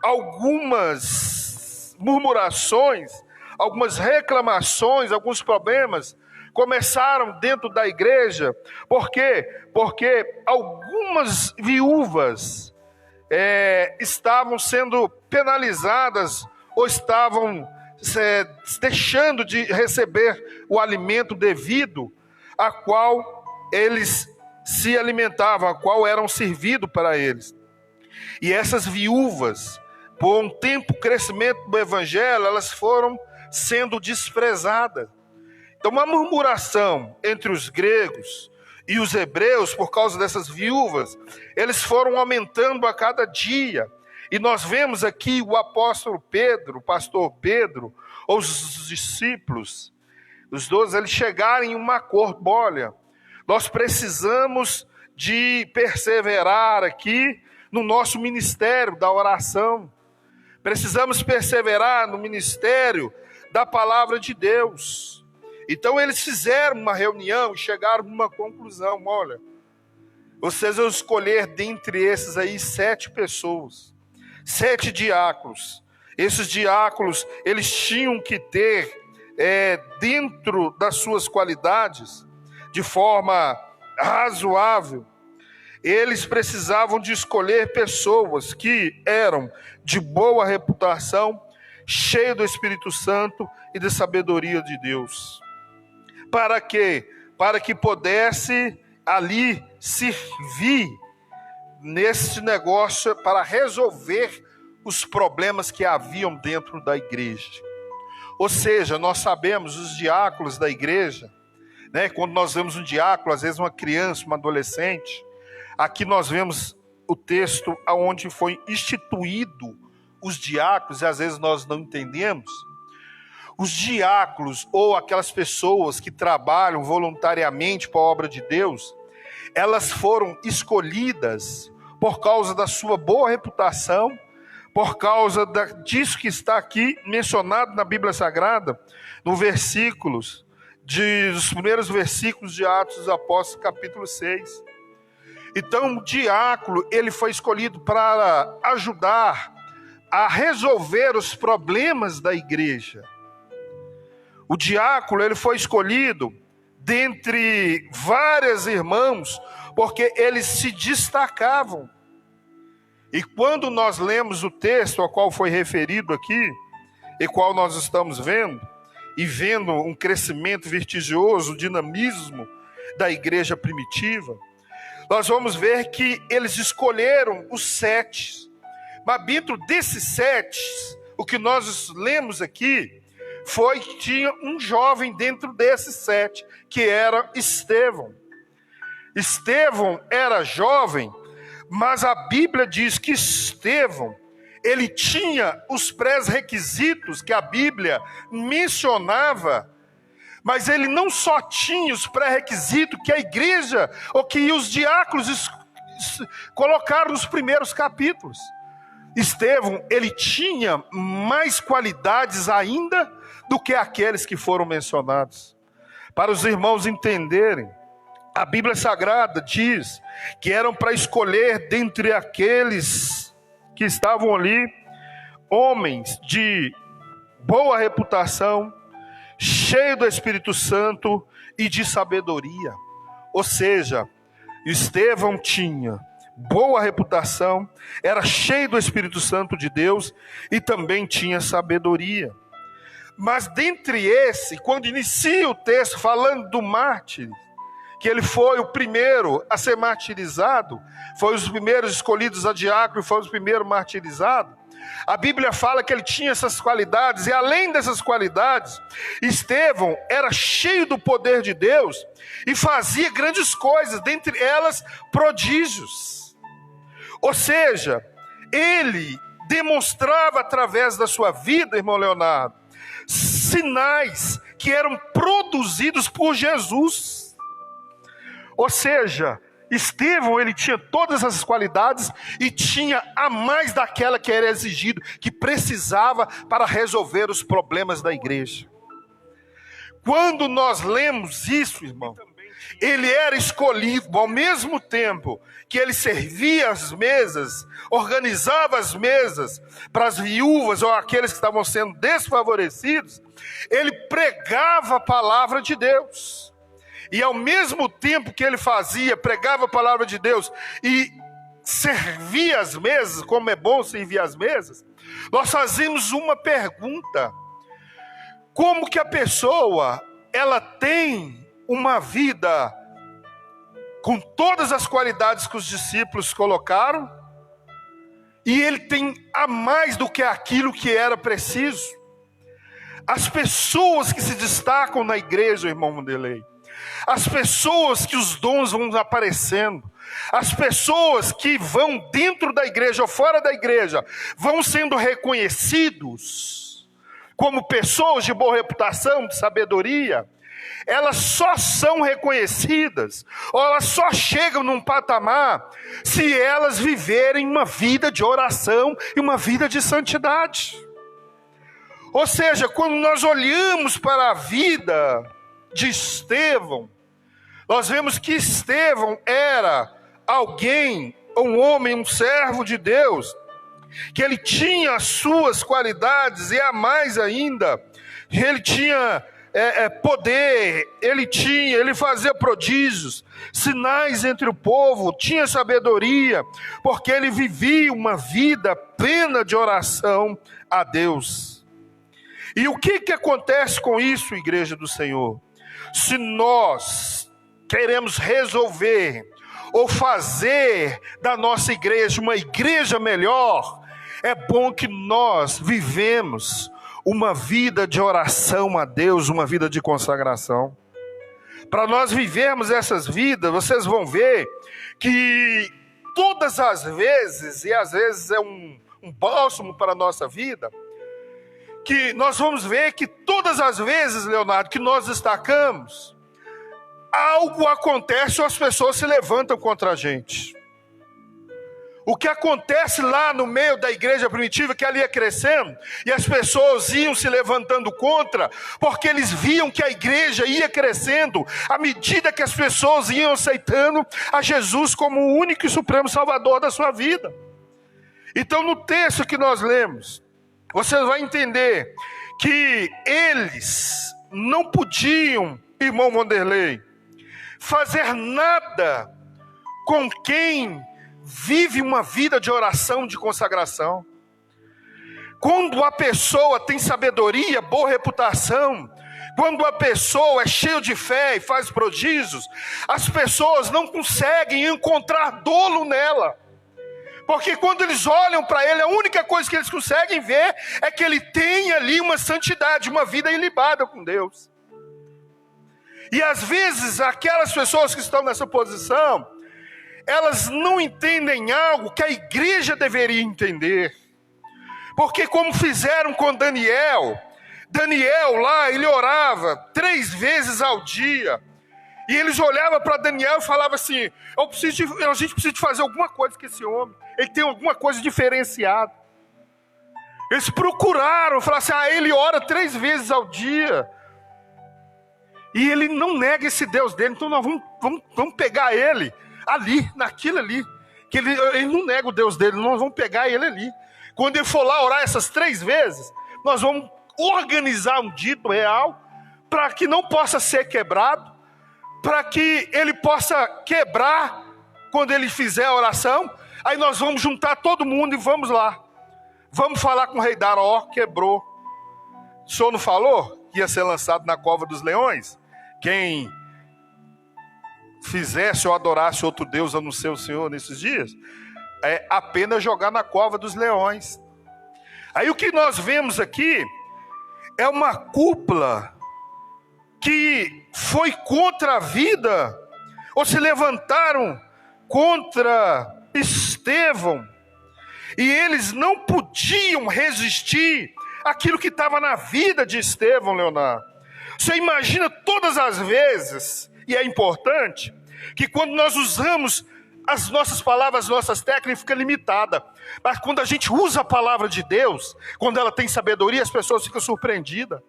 algumas murmurações, algumas reclamações, alguns problemas começaram dentro da igreja. Por quê? Porque algumas viúvas estavam sendo penalizadas ou estavam deixando de receber o alimento devido a qual eles se alimentavam, a qual eram servidos para eles. E essas viúvas, por um tempo crescimento do evangelho, elas foram sendo desprezadas. Então, uma murmuração entre os gregos e os hebreus, por causa dessas viúvas, eles foram aumentando a cada dia. E nós vemos aqui o apóstolo Pedro, o pastor Pedro, ou os discípulos, os 12, eles chegarem em um acordo. Olha, nós precisamos de perseverar aqui no nosso ministério da oração. Precisamos perseverar no ministério da palavra de Deus. Então eles fizeram uma reunião e chegaram a uma conclusão. Olha, vocês vão escolher dentre esses aí 7 pessoas, 7 diáconos. Esses diáconos, eles tinham que ter dentro das suas qualidades, de forma razoável, eles precisavam de escolher pessoas que eram de boa reputação, cheias do Espírito Santo e de sabedoria de Deus. Para quê? Para que pudesse ali servir nesse negócio para resolver os problemas que haviam dentro da igreja. Ou seja, nós sabemos, os diáconos da igreja, né, quando nós vemos um diácono, às vezes uma criança, uma adolescente, aqui nós vemos o texto onde foi instituído os diáconos, e às vezes nós não entendemos. Os diáconos, ou aquelas pessoas que trabalham voluntariamente para a obra de Deus, elas foram escolhidas por causa da sua boa reputação, por causa disso que está aqui mencionado na Bíblia Sagrada, nos primeiros versículos de Atos dos Apóstolos, capítulo 6. Então, o diácono, ele foi escolhido para ajudar a resolver os problemas da igreja. O diácono, ele foi escolhido dentre vários irmãos, porque eles se destacavam. E quando nós lemos o texto ao qual foi referido aqui, e qual nós estamos vendo, e vendo um crescimento vertiginoso, dinamismo da igreja primitiva, nós vamos ver que eles escolheram os 7. Mas dentro desses 7, o que nós lemos aqui, foi que tinha um jovem dentro desses 7, que era Estevão. Estevão era jovem, mas a Bíblia diz que Estevão, ele tinha os pré-requisitos que a Bíblia mencionava, mas ele não só tinha os pré-requisitos que a igreja, ou que os diáconos colocaram nos primeiros capítulos. Estevão, ele tinha mais qualidades ainda do que aqueles que foram mencionados. Para os irmãos entenderem, a Bíblia Sagrada diz que eram para escolher dentre aqueles que estavam ali, homens de boa reputação, cheio do Espírito Santo e de sabedoria. Ou seja, Estevão tinha boa reputação, era cheio do Espírito Santo de Deus e também tinha sabedoria. Mas dentre esse, quando inicia o texto falando do mártir, que ele foi o primeiro a ser martirizado, foi os primeiros escolhidos a diácono, foi os primeiros martirizados, a Bíblia fala que ele tinha essas qualidades, e além dessas qualidades, Estevão era cheio do poder de Deus, e fazia grandes coisas, dentre elas prodígios. Ou seja, ele demonstrava através da sua vida, irmão Leonardo, sinais que eram produzidos por Jesus. Ou seja, Estevão, ele tinha todas essas qualidades e tinha a mais daquela que era exigido, que precisava para resolver os problemas da igreja. Quando nós lemos isso, irmão, ele era escolhido ao mesmo tempo que ele servia as mesas, organizava as mesas para as viúvas ou aqueles que estavam sendo desfavorecidos, ele pregava a palavra de Deus. E ao mesmo tempo que ele pregava a palavra de Deus e servia as mesas, como é bom servir as mesas, nós fazemos uma pergunta: como que a pessoa, ela tem uma vida com todas as qualidades que os discípulos colocaram, e ele tem a mais do que aquilo que era preciso? As pessoas que se destacam na igreja, irmão Wanderley, as pessoas que os dons vão aparecendo, as pessoas que vão dentro da igreja ou fora da igreja, vão sendo reconhecidos como pessoas de boa reputação, de sabedoria, elas só são reconhecidas, ou elas só chegam num patamar, se elas viverem uma vida de oração e uma vida de santidade. Ou seja, quando nós olhamos para a vida de Estevão, nós vemos que Estevão era alguém, um homem, um servo de Deus, que ele tinha as suas qualidades, e a mais ainda, ele tinha poder, ele fazia prodígios, sinais entre o povo, tinha sabedoria, porque ele vivia uma vida plena de oração a Deus. E o que acontece com isso, igreja do Senhor? Se nós queremos resolver ou fazer da nossa igreja uma igreja melhor, é bom que nós vivemos uma vida de oração a Deus, uma vida de consagração. Para nós vivermos essas vidas, vocês vão ver que todas as vezes, e às vezes é um bálsamo para a nossa vida, que nós vamos ver que todas as vezes, Leonardo, que nós destacamos, algo acontece ou as pessoas se levantam contra a gente. O que acontece lá no meio da igreja primitiva, que ela ia crescendo, e as pessoas iam se levantando contra, porque eles viam que a igreja ia crescendo, à medida que as pessoas iam aceitando a Jesus como o único e supremo Salvador da sua vida. Então, no texto que nós lemos, você vai entender que eles não podiam, irmão Wanderley, fazer nada com quem vive uma vida de oração, de consagração. Quando a pessoa tem sabedoria, boa reputação, quando a pessoa é cheia de fé e faz prodígios, as pessoas não conseguem encontrar dolo nela. Porque quando eles olham para ele, a única coisa que eles conseguem ver é que ele tem ali uma santidade, uma vida ilibada com Deus. E às vezes aquelas pessoas que estão nessa posição, elas não entendem algo que a igreja deveria entender. Porque como fizeram com Daniel lá, ele orava 3 vezes ao dia. E eles olhavam para Daniel e falavam assim: a gente precisa de fazer alguma coisa com esse homem. Ele tem alguma coisa diferenciada. Eles procuraram, falaram assim: ele ora 3 vezes ao dia. E ele não nega esse Deus dele, então nós vamos pegar ele ali, naquilo ali. Que ele não nega o Deus dele, nós vamos pegar ele ali. Quando ele for lá orar essas 3 vezes, nós vamos organizar um dito real, para que não possa ser quebrado, para que ele possa quebrar quando ele fizer a oração. Aí nós vamos juntar todo mundo e vamos lá. Vamos falar com o rei Daró, quebrou. O senhor não falou que ia ser lançado na cova dos leões? Quem fizesse ou adorasse outro Deus a não ser o Senhor nesses dias, é apenas jogar na cova dos leões. Aí o que nós vemos aqui é uma cúpula que foi contra a vida, ou se levantaram contra Estevão. E eles não podiam resistir àquilo que estava na vida de Estevão, Leonardo. Você imagina todas as vezes, e é importante, que quando nós usamos as nossas palavras, as nossas técnicas, fica limitada. Mas quando a gente usa a palavra de Deus, quando ela tem sabedoria, as pessoas ficam surpreendidas.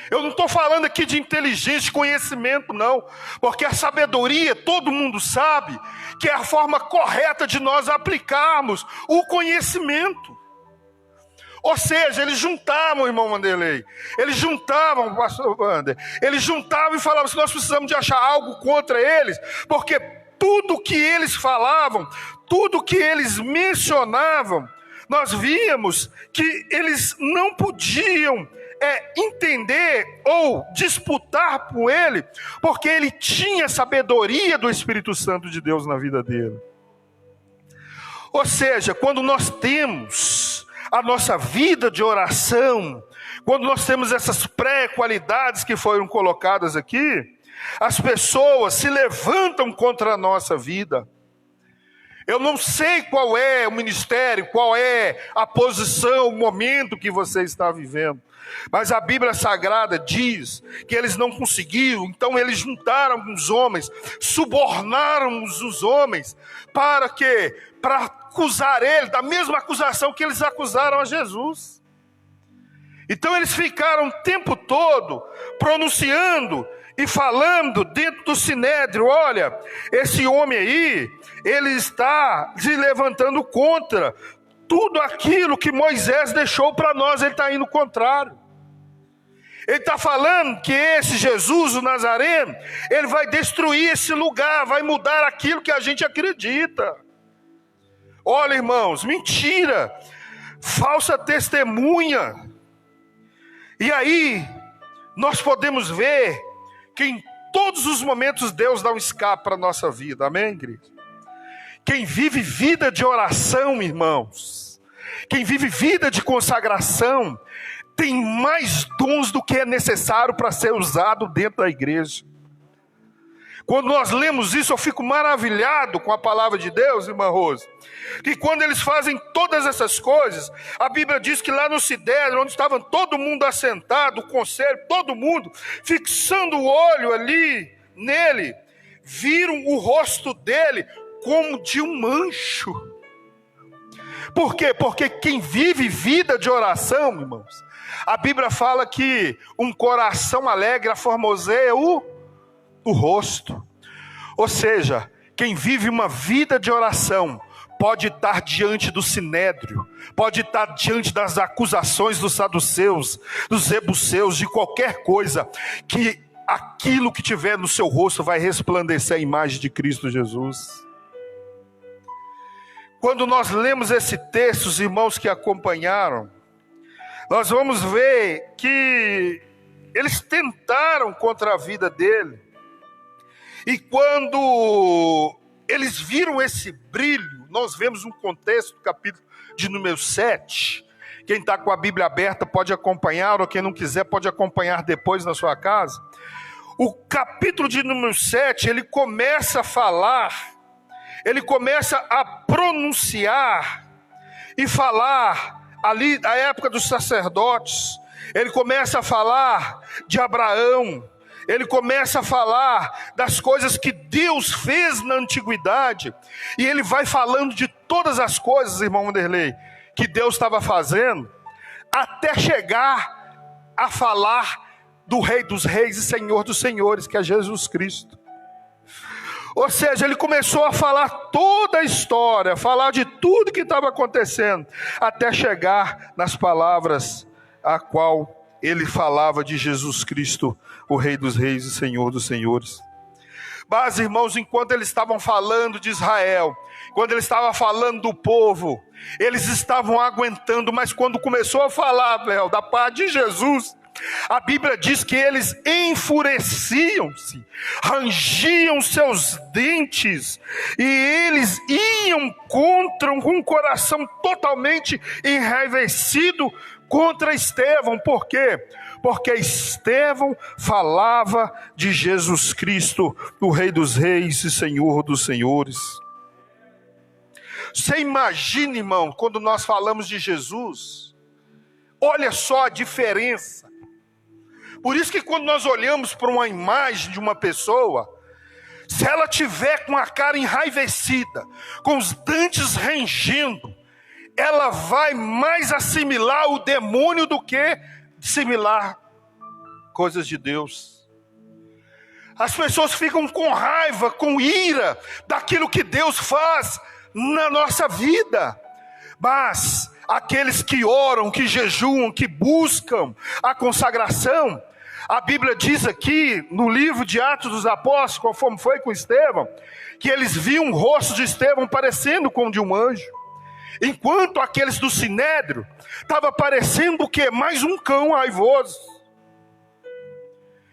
Eu não estou falando aqui de inteligência, de conhecimento, não. Porque a sabedoria, todo mundo sabe, que é a forma correta de nós aplicarmos o conhecimento. Ou seja, eles juntavam, irmão Wanderlei, eles juntavam, pastor Wander, eles juntavam e falavam assim, nós precisamos de achar algo contra eles, porque tudo que eles falavam, tudo que eles mencionavam, nós víamos que eles não podiam entender ou disputar com ele, porque ele tinha sabedoria do Espírito Santo de Deus na vida dele. Ou seja, quando nós temos a nossa vida de oração, quando nós temos essas pré-qualidades que foram colocadas aqui, as pessoas se levantam contra a nossa vida. Eu não sei qual é o ministério, qual é a posição, o momento que você está vivendo. Mas a Bíblia Sagrada diz que eles não conseguiram, então eles juntaram alguns homens, subornaram os homens, para quê? Para acusar ele da mesma acusação que eles acusaram a Jesus. Então eles ficaram o tempo todo pronunciando e falando dentro do sinédrio, olha, esse homem aí, ele está se levantando contra tudo aquilo que Moisés deixou para nós, ele está indo contrário. Ele está falando que esse Jesus, o Nazareno, ele vai destruir esse lugar, vai mudar aquilo que a gente acredita. Olha, irmãos, mentira, falsa testemunha. E aí, nós podemos ver que em todos os momentos Deus dá um escape para a nossa vida, amém, igreja? Quem vive vida de oração, irmãos, quem vive vida de consagração, tem mais dons do que é necessário para ser usado dentro da igreja. Quando nós lemos isso, eu fico maravilhado com a palavra de Deus, irmã Rose, que quando eles fazem todas essas coisas, a Bíblia diz que lá no Sidério, onde estavam todo mundo assentado, o conselho, todo mundo, fixando o olho ali nele, viram o rosto dele como de um anjo. Por quê? Porque quem vive vida de oração, irmãos, a Bíblia fala que um coração alegre formoseia o rosto. Ou seja, quem vive uma vida de oração pode estar diante do sinédrio, pode estar diante das acusações dos saduceus, dos jebuseus, de qualquer coisa, que aquilo que tiver no seu rosto vai resplandecer a imagem de Cristo Jesus. Quando nós lemos esse texto, os irmãos que acompanharam, nós vamos ver que eles tentaram contra a vida dele. E quando eles viram esse brilho, nós vemos um contexto do capítulo de número 7. Quem está com a Bíblia aberta pode acompanhar, ou quem não quiser pode acompanhar depois na sua casa. O capítulo de número 7, ele começa a falar, ele começa a pronunciar e falar ali da época dos sacerdotes. Ele começa a falar de Abraão, ele começa a falar das coisas que Deus fez na antiguidade, e ele vai falando de todas as coisas, irmão Wanderlei, que Deus estava fazendo, até chegar a falar do Rei dos Reis e Senhor dos Senhores, que é Jesus Cristo. Ou seja, ele começou a falar toda a história, falar de tudo que estava acontecendo, até chegar nas palavras a qual ele falava de Jesus Cristo, o Rei dos Reis e Senhor dos Senhores. Mas, irmãos, enquanto eles estavam falando de Israel, quando eles estavam falando do povo, eles estavam aguentando, mas quando começou a falar, Léo, da parte de Jesus, a Bíblia diz que eles enfureciam-se, rangiam seus dentes, e eles iam com o coração totalmente enraivecido contra Estevão. Por quê? Porque Estevão falava de Jesus Cristo, o Rei dos Reis e Senhor dos Senhores. Você imagina, irmão, quando nós falamos de Jesus, olha só a diferença. Por isso que quando nós olhamos para uma imagem de uma pessoa, se ela tiver com a cara enraivecida, com os dentes rangendo, ela vai mais assimilar o demônio do que assimilar coisas de Deus. As pessoas ficam com raiva, com ira daquilo que Deus faz na nossa vida. Mas aqueles que oram, que jejuam, que buscam a consagração, a Bíblia diz aqui no livro de Atos dos Apóstolos, conforme foi com Estevão, que eles viam o rosto de Estevão parecendo como de um anjo. Enquanto aqueles do Sinédrio estavam parecendo o quê? Mais um cão raivoso.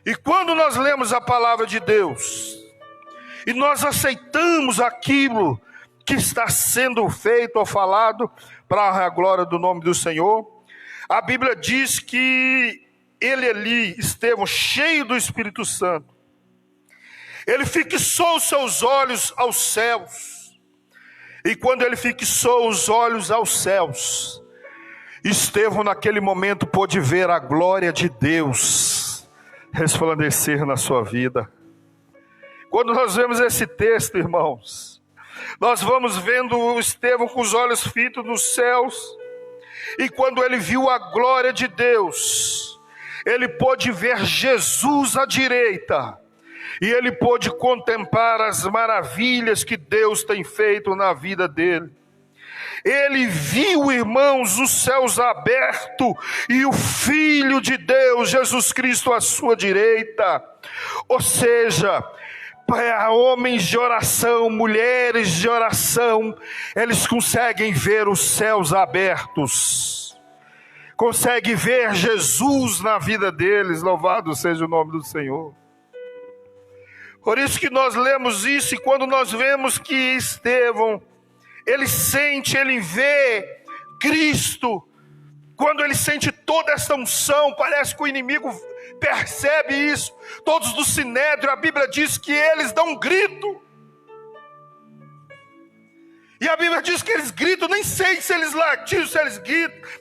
E quando nós lemos a palavra de Deus, e nós aceitamos aquilo que está sendo feito ou falado, para a glória do nome do Senhor, a Bíblia diz que ele ali, Estevão, cheio do Espírito Santo, ele fixou os seus olhos aos céus, e quando ele fixou os olhos aos céus, Estevão naquele momento pôde ver a glória de Deus resplandecer na sua vida. Quando nós vemos esse texto, irmãos, nós vamos vendo o Estevão com os olhos fitos nos céus, e quando ele viu a glória de Deus, ele pôde ver Jesus à direita, e ele pôde contemplar as maravilhas que Deus tem feito na vida dele. Ele viu, irmãos, os céus abertos e o Filho de Deus, Jesus Cristo, à sua direita. Ou seja, para homens de oração, mulheres de oração, eles conseguem ver os céus abertos, conseguem ver Jesus na vida deles. Louvado seja o nome do Senhor. Por isso que nós lemos isso, e quando nós vemos que Estevão, ele sente, ele vê Cristo, quando ele sente toda essa unção, parece que o inimigo percebe isso. Todos do Sinédrio, a Bíblia diz que eles dão um grito, e a Bíblia diz que eles gritam, nem sei se eles latiram, se eles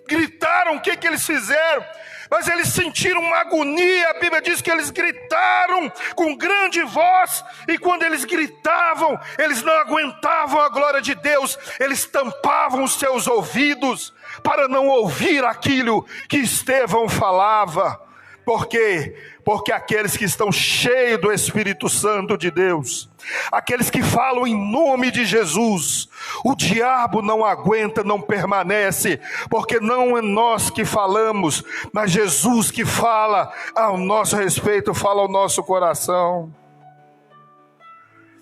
gritaram, o que eles fizeram, mas eles sentiram uma agonia. A Bíblia diz que eles gritaram com grande voz, e quando eles gritavam, eles não aguentavam a glória de Deus, eles tampavam os seus ouvidos, para não ouvir aquilo que Estevão falava. Por quê? Porque aqueles que estão cheios do Espírito Santo de Deus, aqueles que falam em nome de Jesus, o diabo não aguenta, não permanece, porque não é nós que falamos, mas Jesus que fala ao nosso respeito, fala ao nosso coração.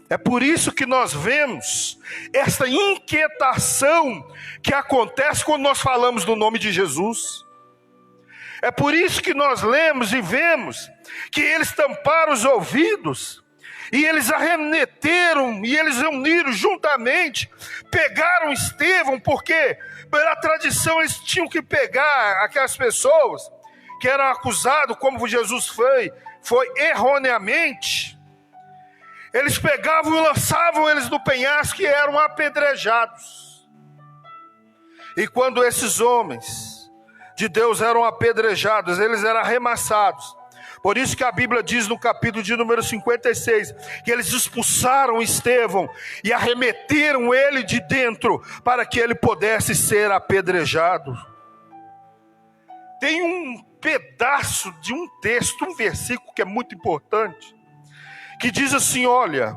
É por isso que nós vemos essa inquietação que acontece quando nós falamos do nome de Jesus. É por isso que nós lemos e vemos que eles tamparam os ouvidos, e eles arremeteram, e eles reuniram juntamente, pegaram Estevão, porque pela tradição eles tinham que pegar aquelas pessoas que eram acusadas, como Jesus foi erroneamente. Eles pegavam e lançavam eles no penhasco, e eram apedrejados. E quando esses homens de Deus eram apedrejados, eles eram arremessados. Por isso que a Bíblia diz no capítulo de número 56, que eles expulsaram Estevão e arremeteram ele de dentro, para que ele pudesse ser apedrejado. Tem um pedaço de um texto, um versículo que é muito importante, que diz assim, olha,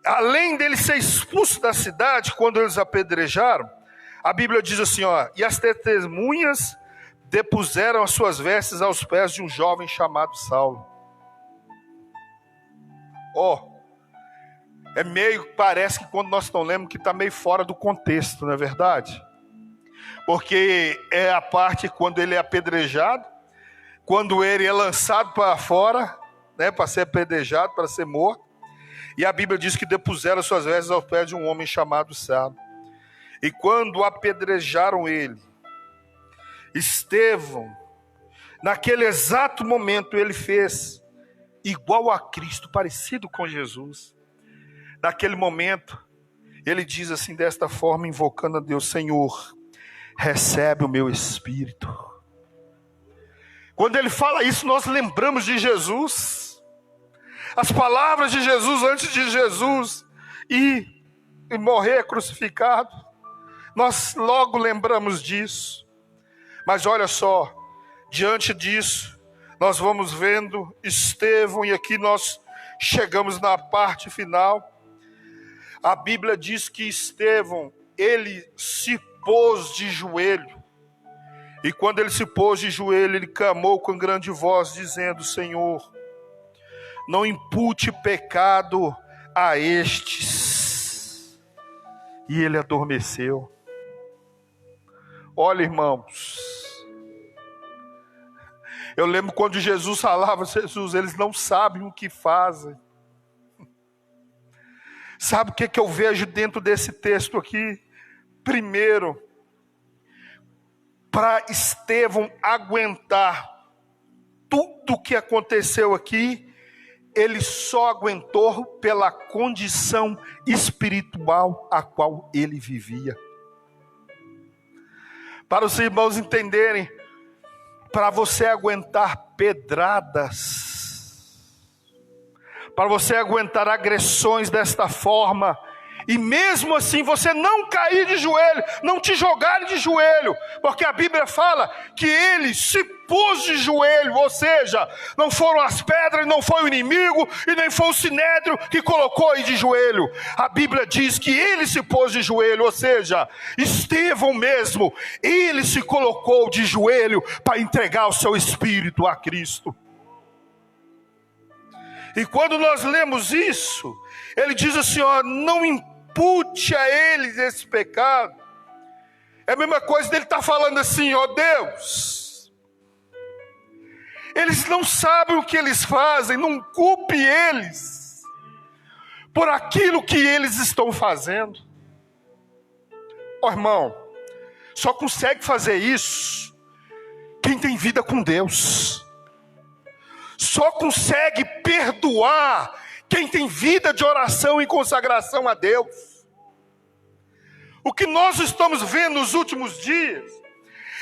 além dele ser expulso da cidade, quando eles apedrejaram, a Bíblia diz assim, ó, e as testemunhas depuseram as suas vestes aos pés de um jovem chamado Saulo. É meio, parece que quando nós estamos lendo que está meio fora do contexto, não é verdade? Porque é a parte quando ele é apedrejado, quando ele é lançado para fora, né, para ser apedrejado, para ser morto, e a Bíblia diz que depuseram as suas vestes aos pés de um homem chamado Saulo. E quando apedrejaram ele, Estevão, naquele exato momento, ele fez igual a Cristo, parecido com Jesus. Naquele momento, Ele diz assim, desta forma, invocando a Deus: Senhor, recebe o meu espírito. Quando ele fala isso, nós lembramos de Jesus. As palavras de Jesus antes de Jesus ir e morrer crucificado. Nós logo lembramos disso. Mas olha só, diante disso, nós vamos vendo Estevão, e aqui nós chegamos na parte final. A Bíblia diz que Estevão, ele se pôs de joelho. E quando ele se pôs de joelho, ele clamou com grande voz, dizendo: Senhor, não impute pecado a estes. E ele adormeceu. Olha, irmãos, eu lembro quando Jesus falava: Jesus, eles não sabem o que fazem. Sabe o que eu vejo dentro desse texto aqui? Primeiro, para Estevão aguentar tudo o que aconteceu aqui, ele só aguentou pela condição espiritual a qual ele vivia. Para os irmãos entenderem, para você aguentar pedradas, para você aguentar agressões desta forma, e mesmo assim você não cair de joelho, não te jogar de joelho, porque a Bíblia fala que ele se pôs de joelho, ou seja, não foram as pedras, não foi o inimigo, e nem foi o sinédrio que colocou ele de joelho. A Bíblia diz que ele se pôs de joelho, ou seja, Estevão mesmo, ele se colocou de joelho para entregar o seu espírito a Cristo. E quando nós lemos isso, ele diz assim, ó, não impute a eles esse pecado. É a mesma coisa dele estar falando assim, ó Deus, eles não sabem o que eles fazem, não culpe eles por aquilo que eles estão fazendo. Ó irmão, só consegue fazer isso quem tem vida com Deus. Só consegue perdoar quem tem vida de oração e consagração a Deus. O que nós estamos vendo nos últimos dias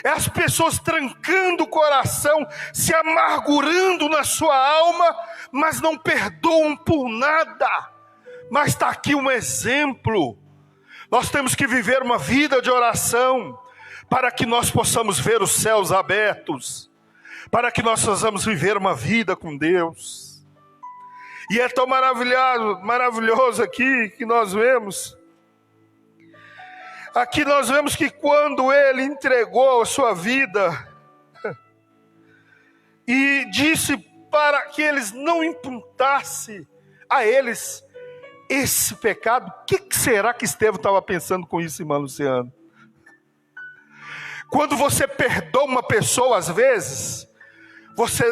é as pessoas trancando o coração, se amargurando na sua alma, mas não perdoam por nada. Mas está aqui um exemplo. Nós temos que viver uma vida de oração para que nós possamos ver os céus abertos, para que nós possamos viver uma vida com Deus. E é tão maravilhoso aqui que nós vemos. Aqui nós vemos que quando ele entregou a sua vida e disse para que eles não imputassem a eles esse pecado, o que será que Estevão estava pensando com isso, irmão Luciano? Quando você perdoa uma pessoa, às vezes, você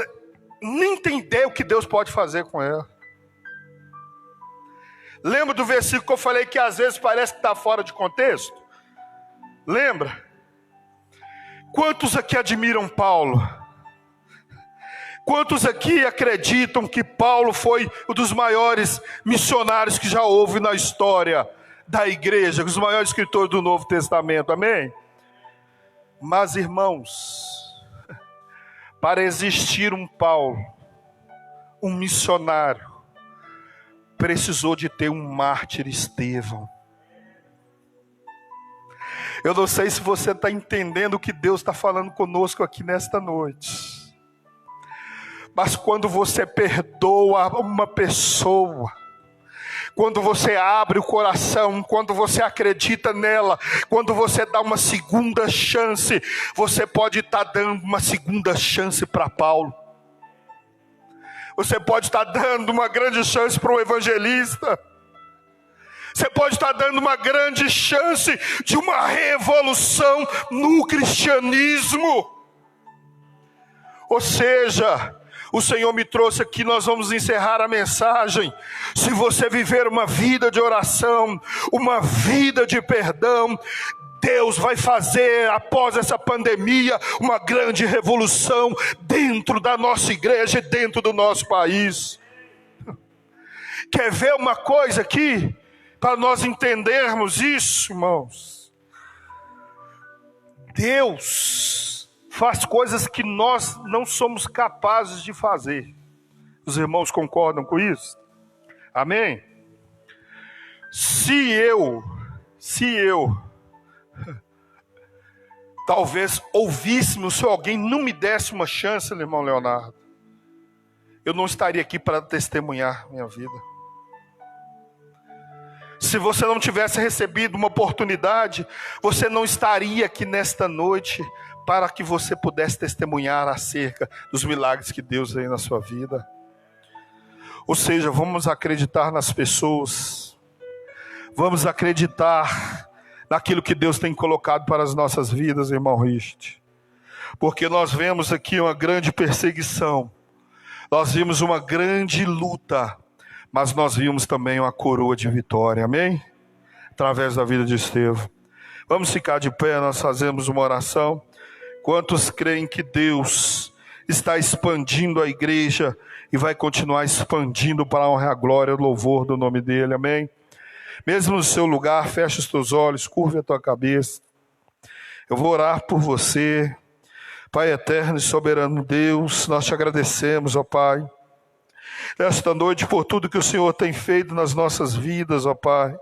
nem tem ideia o que Deus pode fazer com ela. Lembra do versículo que eu falei que às vezes parece que está fora de contexto? Lembra? Quantos aqui admiram Paulo? Quantos aqui acreditam que Paulo foi um dos maiores missionários que já houve na história da igreja, os maiores escritores do Novo Testamento, amém? Mas irmãos, para existir um Paulo, um missionário, precisou de ter um mártir Estevão. Eu não sei se você está entendendo o que Deus está falando conosco aqui nesta noite. Mas quando você perdoa uma pessoa, quando você abre o coração, quando você acredita nela, quando você dá uma segunda chance, você pode estar dando uma segunda chance para Paulo. Você pode estar dando uma grande chance para o evangelista. Você pode estar dando uma grande chance de uma revolução no cristianismo. Ou seja, o Senhor me trouxe aqui, nós vamos encerrar a mensagem. Se você viver uma vida de oração, uma vida de perdão, Deus vai fazer, após essa pandemia, uma grande revolução dentro da nossa igreja e dentro do nosso país. Quer ver uma coisa aqui? para nós entendermos isso, irmãos. Deus faz coisas que nós não somos capazes de fazer. Os irmãos concordam com isso? Amém? Se eu talvez ouvíssemos, se alguém não me desse uma chance, irmão Leonardo, eu não estaria aqui para testemunhar minha vida. Se você não tivesse recebido uma oportunidade, você não estaria aqui nesta noite para que você pudesse testemunhar acerca dos milagres que Deus fez na sua vida. Ou seja, vamos acreditar nas pessoas, vamos acreditar naquilo que Deus tem colocado para as nossas vidas, irmão Richard. Porque nós vemos aqui uma grande perseguição, nós vimos uma grande luta, mas nós vimos também uma coroa de vitória, amém? Através da vida de Estevão. Vamos ficar de pé, nós fazemos uma oração. Quantos creem que Deus está expandindo a igreja e vai continuar expandindo para a honra e a glória, o louvor do nome dele, amém? Mesmo no seu lugar, feche os teus olhos, curve a tua cabeça. Eu vou orar por você. Pai eterno e soberano Deus, nós te agradecemos, ó Pai, nesta noite por tudo que o Senhor tem feito nas nossas vidas, ó Pai.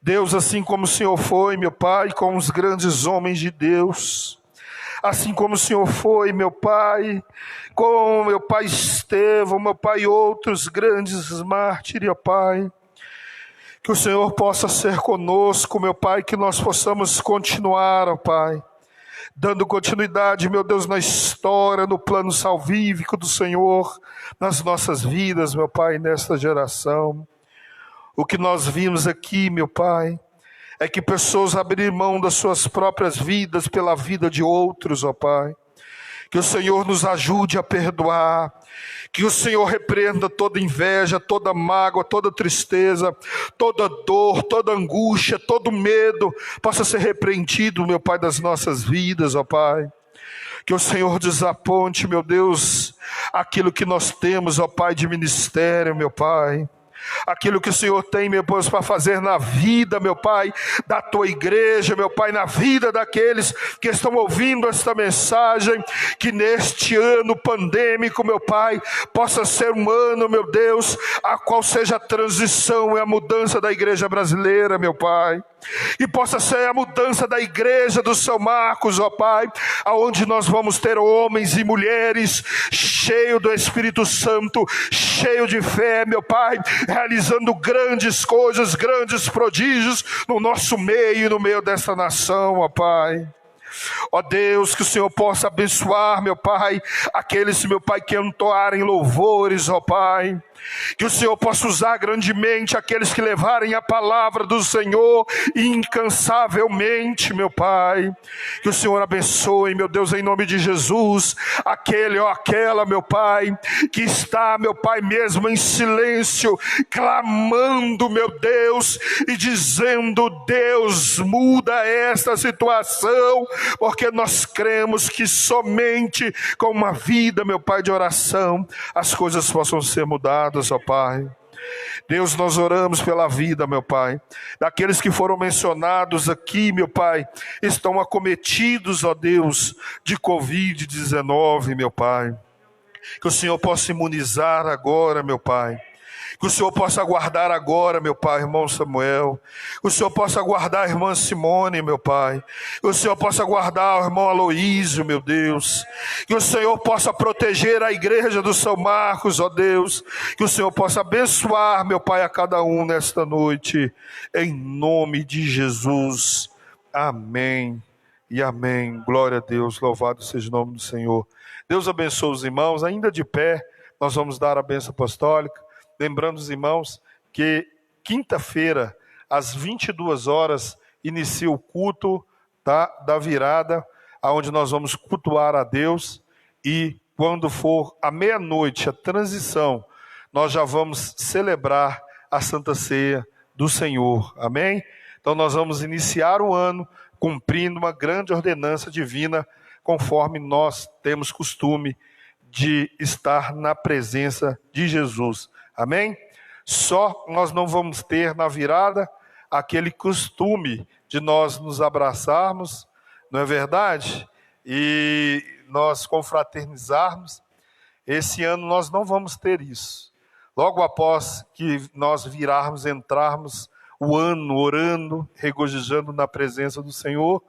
Deus, assim como o Senhor foi, meu Pai, com os grandes homens de Deus, assim como o Senhor foi, meu Pai, com meu Pai Estevão, meu Pai, e outros grandes mártires, ó Pai. Que o Senhor possa ser conosco, meu Pai, que nós possamos continuar, ó Pai, dando continuidade, meu Deus, na história, no plano salvífico do Senhor, nas nossas vidas, meu Pai, nesta geração. O que nós vimos aqui, meu Pai, é que pessoas abriram mão das suas próprias vidas pela vida de outros, ó Pai. Que o Senhor nos ajude a perdoar, que o Senhor repreenda toda inveja, toda mágoa, toda tristeza, toda dor, toda angústia, todo medo, possa ser repreendido, meu Pai, das nossas vidas, ó Pai. Que o Senhor desaponte, meu Deus, aquilo que nós temos, ó Pai, de ministério, meu Pai. Aquilo que o Senhor tem, meu Deus, para fazer na vida, meu Pai, da tua igreja, meu Pai, na vida daqueles que estão ouvindo esta mensagem, que neste ano pandêmico, meu Pai, possa ser um ano, meu Deus, a qual seja a transição e a mudança da igreja brasileira, meu Pai. E possa ser a mudança da igreja do São Marcos, ó Pai, aonde nós vamos ter homens e mulheres cheios do Espírito Santo, cheio de fé, meu Pai, realizando grandes coisas, grandes prodígios no nosso meio e no meio desta nação, ó Pai. Ó Deus, que o Senhor possa abençoar, meu Pai, aqueles, meu Pai, que entoarem louvores, ó Pai. Que o Senhor possa usar grandemente aqueles que levarem a palavra do Senhor incansavelmente, meu Pai. Que o Senhor abençoe, meu Deus, em nome de Jesus, aquele ou aquela, meu Pai, que está, meu Pai, mesmo em silêncio, clamando, meu Deus, e dizendo: Deus, muda esta situação, porque nós cremos que somente com uma vida, meu Pai, de oração, as coisas possam ser mudadas, ó Pai. Deus, nós oramos pela vida, meu Pai, daqueles que foram mencionados aqui, meu Pai, estão acometidos, ó Deus, de Covid-19, meu Pai. Que o Senhor possa imunizar agora, meu Pai. Que o Senhor possa guardar agora, meu Pai, irmão Samuel. Que o Senhor possa guardar a irmã Simone, meu Pai. Que o Senhor possa guardar o irmão Aloísio, meu Deus. Que o Senhor possa proteger a igreja do São Marcos, ó Deus. Que o Senhor possa abençoar, meu Pai, a cada um nesta noite. Em nome de Jesus. Amém e amém. Glória a Deus, louvado seja o nome do Senhor. Deus abençoe os irmãos. Ainda de pé, nós vamos dar a bênção apostólica. Lembrando os irmãos que quinta-feira, às 22 horas, inicia o culto da virada, onde nós vamos cultuar a Deus. E quando for à meia-noite, a transição, nós já vamos celebrar a Santa Ceia do Senhor. Amém? Então nós vamos iniciar o ano cumprindo uma grande ordenança divina, conforme nós temos costume de estar na presença de Jesus. Amém? Só nós não vamos ter na virada aquele costume de nós nos abraçarmos, não é verdade? E nós confraternizarmos. Esse ano nós não vamos ter isso. Logo após que nós entrarmos o ano orando, regozijando na presença do Senhor,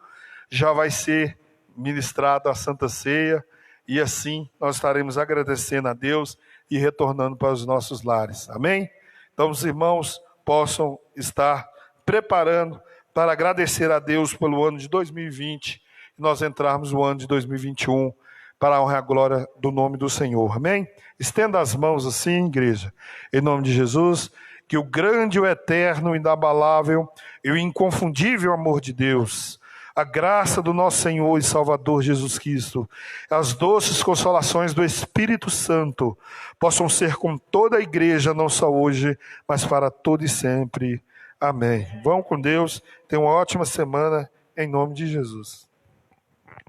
já vai ser ministrado a Santa Ceia, e assim nós estaremos agradecendo a Deus e retornando para os nossos lares. Amém? Então os irmãos possam estar preparando para agradecer a Deus pelo ano de 2020 e nós entrarmos no ano de 2021 para a honra e a glória do nome do Senhor. Amém? Estenda as mãos assim, igreja, em nome de Jesus, que o grande, o eterno, o inabalável e o inconfundível amor de Deus, a graça do nosso Senhor e Salvador Jesus Cristo, as doces consolações do Espírito Santo possam ser com toda a igreja, não só hoje, mas para todo e sempre. Amém. Vão com Deus, tenham uma ótima semana, em nome de Jesus.